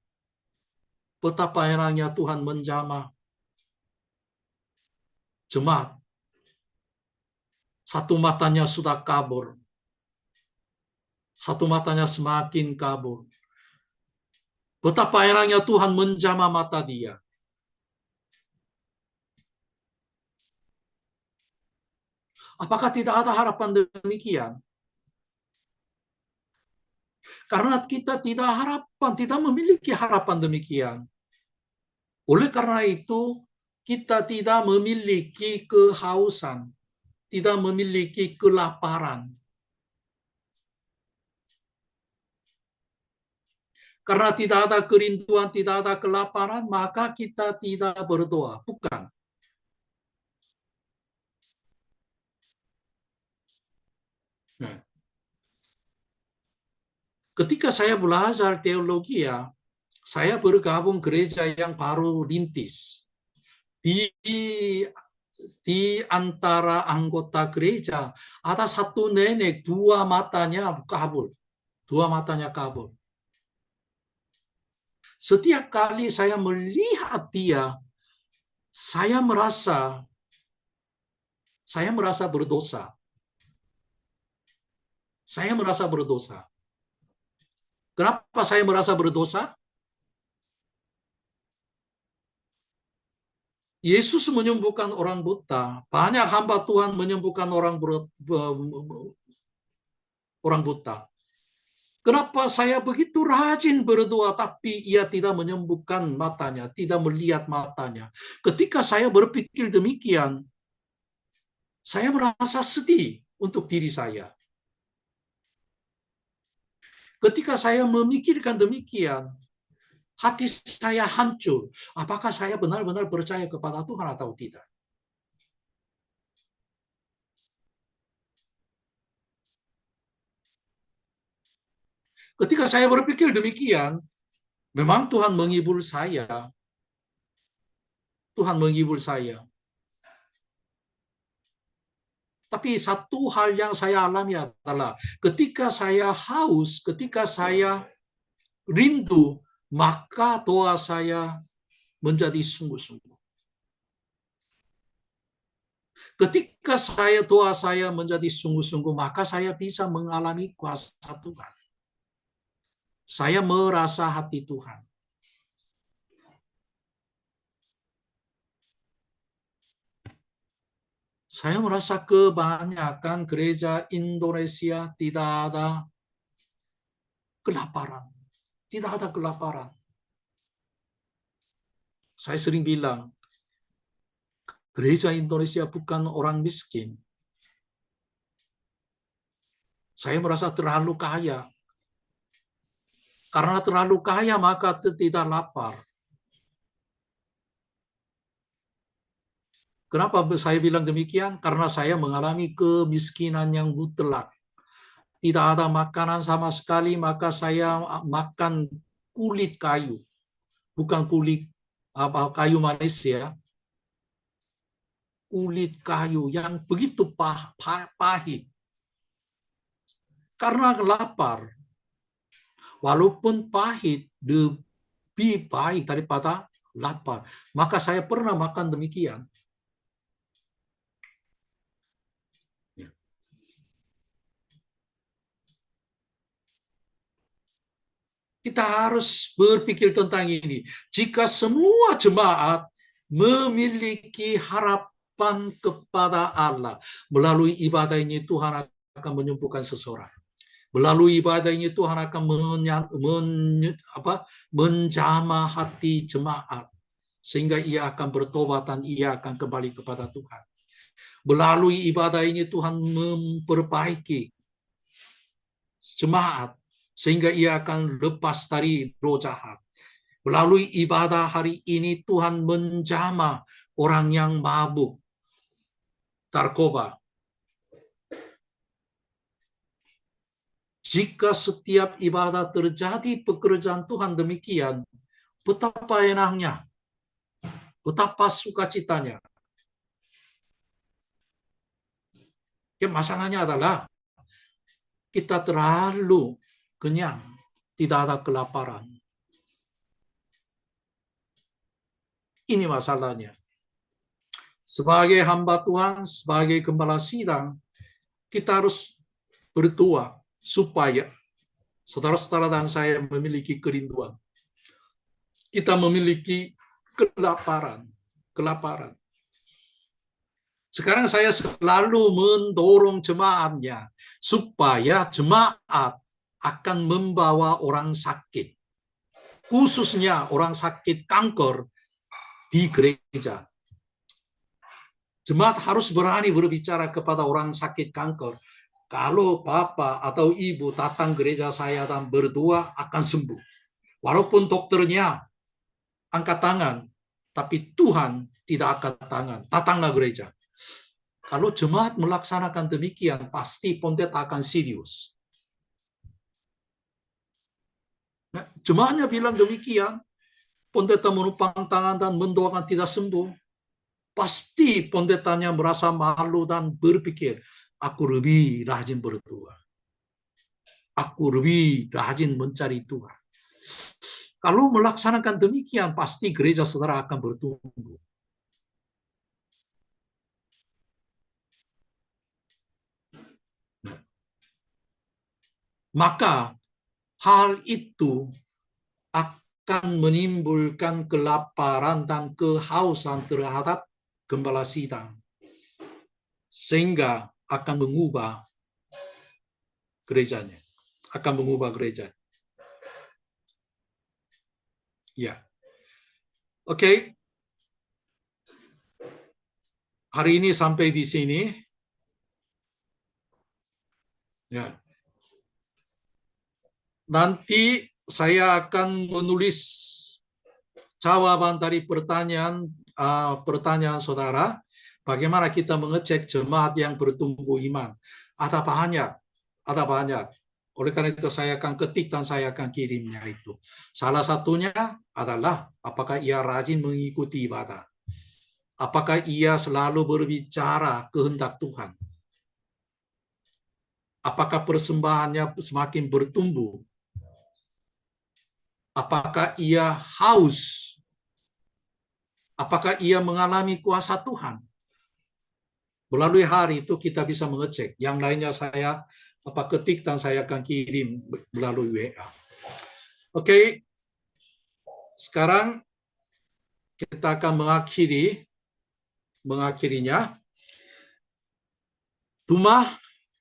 Betapa enaknya Tuhan menjamah jemaat. Satu matanya sudah kabur. Satu matanya semakin kabur. Betapa enaknya Tuhan menjamah mata dia. Apakah tidak ada harapan demikian? Karena kita tidak memiliki harapan demikian. Oleh karena itu, kita tidak memiliki kehausan, tidak memiliki kelaparan. Karena tidak ada kerinduan, tidak ada kelaparan, maka kita tidak berdoa. Bukan. Nah, ketika saya belajar teologi, saya bergabung gereja yang baru rintis. Di antara anggota gereja ada satu nenek, dua matanya kabur. Dua matanya kabur. Setiap kali saya melihat dia, saya merasa berdosa. Saya merasa berdosa. Kenapa saya merasa berdosa? Yesus menyembuhkan orang buta. Banyak hamba Tuhan menyembuhkan orang buta. Kenapa saya begitu rajin berdoa, tapi ia tidak menyembuhkan matanya, tidak melihat matanya? Ketika saya berpikir demikian, saya merasa sedih untuk diri saya. Ketika saya memikirkan demikian, hati saya hancur. Apakah saya benar-benar percaya kepada Tuhan atau tidak? Ketika saya berpikir demikian, memang Tuhan menghibur saya. Tuhan menghibur saya. Tapi satu hal yang saya alami adalah ketika saya haus, ketika saya rindu, maka doa saya menjadi sungguh-sungguh. Ketika doa saya menjadi sungguh-sungguh, maka saya bisa mengalami kuasa Tuhan. Saya merasa hati Tuhan. Saya merasa kebanyakan gereja Indonesia tidak ada kelaparan. Tidak ada kelaparan. Saya sering bilang, gereja Indonesia bukan orang miskin. Saya merasa terlalu kaya. Karena terlalu kaya maka tidak lapar. Kenapa saya bilang demikian? Karena saya mengalami kemiskinan yang mutlak. Tidak ada makanan sama sekali, maka saya makan kulit kayu. Bukan kulit kayu manis ya. Kulit kayu yang begitu pahit. Karena lapar. Walaupun pahit, lebih baik daripada lapar. Maka saya pernah makan demikian. Kita harus berpikir tentang ini. Jika semua jemaat memiliki harapan kepada Allah, melalui ibadah ini Tuhan akan menyembuhkan seseorang. Melalui ibadah ini Tuhan akan menjamah hati jemaat. Sehingga ia akan bertobat dan ia akan kembali kepada Tuhan. Melalui ibadah ini Tuhan memperbaiki jemaat. Sehingga ia akan lepas dari roh jahat. Melalui ibadah hari ini Tuhan menjamah orang yang mabuk, narkoba. Jika setiap ibadah terjadi pekerjaan Tuhan demikian, betapa enaknya, betapa sukacitanya. Masalahnya adalah kita terlalu kenyang, tidak ada kelaparan. Ini masalahnya. Sebagai hamba Tuhan, sebagai gembala sidang, kita harus berdoa supaya saudara-saudara dan saya memiliki kerinduan. Kita memiliki kelaparan. Sekarang saya selalu mendorong jemaatnya supaya jemaat akan membawa orang sakit, khususnya orang sakit kanker di gereja. Jemaat harus berani berbicara kepada orang sakit kanker. Kalau bapak atau ibu datang gereja saya dan berdoa akan sembuh. Walaupun dokternya angkat tangan, tapi Tuhan tidak angkat tangan. Datanglah gereja. Kalau jemaat melaksanakan demikian, pasti pendeta akan serius. Nah, jemaatnya bilang demikian, pendeta menumpang tangan dan mendoakan tidak sembuh. Pasti pendetanya merasa malu dan berpikir, aku lebih rajin berdoa. Aku lebih rajin mencari Tuhan. Kalau melaksanakan demikian, pasti gereja saudara akan bertumbuh. Maka hal itu akan menimbulkan kelaparan dan kehausan terhadap gembala sidang. Sehingga akan mengubah gerejanya. Akan mengubah gereja. Ya. Oke. Hari ini sampai di sini. Ya. Nanti saya akan menulis jawaban dari pertanyaan saudara. Bagaimana kita mengecek jemaat yang bertumbuh iman? Ada banyak, ada banyak. Oleh karena itu saya akan ketik dan saya akan kirimnya itu. Salah satunya adalah apakah ia rajin mengikuti ibadah. Apakah ia selalu berbicara kehendak Tuhan. Apakah persembahannya semakin bertumbuh. Apakah ia haus? Apakah ia mengalami kuasa Tuhan? Melalui hari itu kita bisa mengecek. Yang lainnya saya ketik dan saya akan kirim melalui WA. Oke. Sekarang kita akan mengakhirinya. Tumah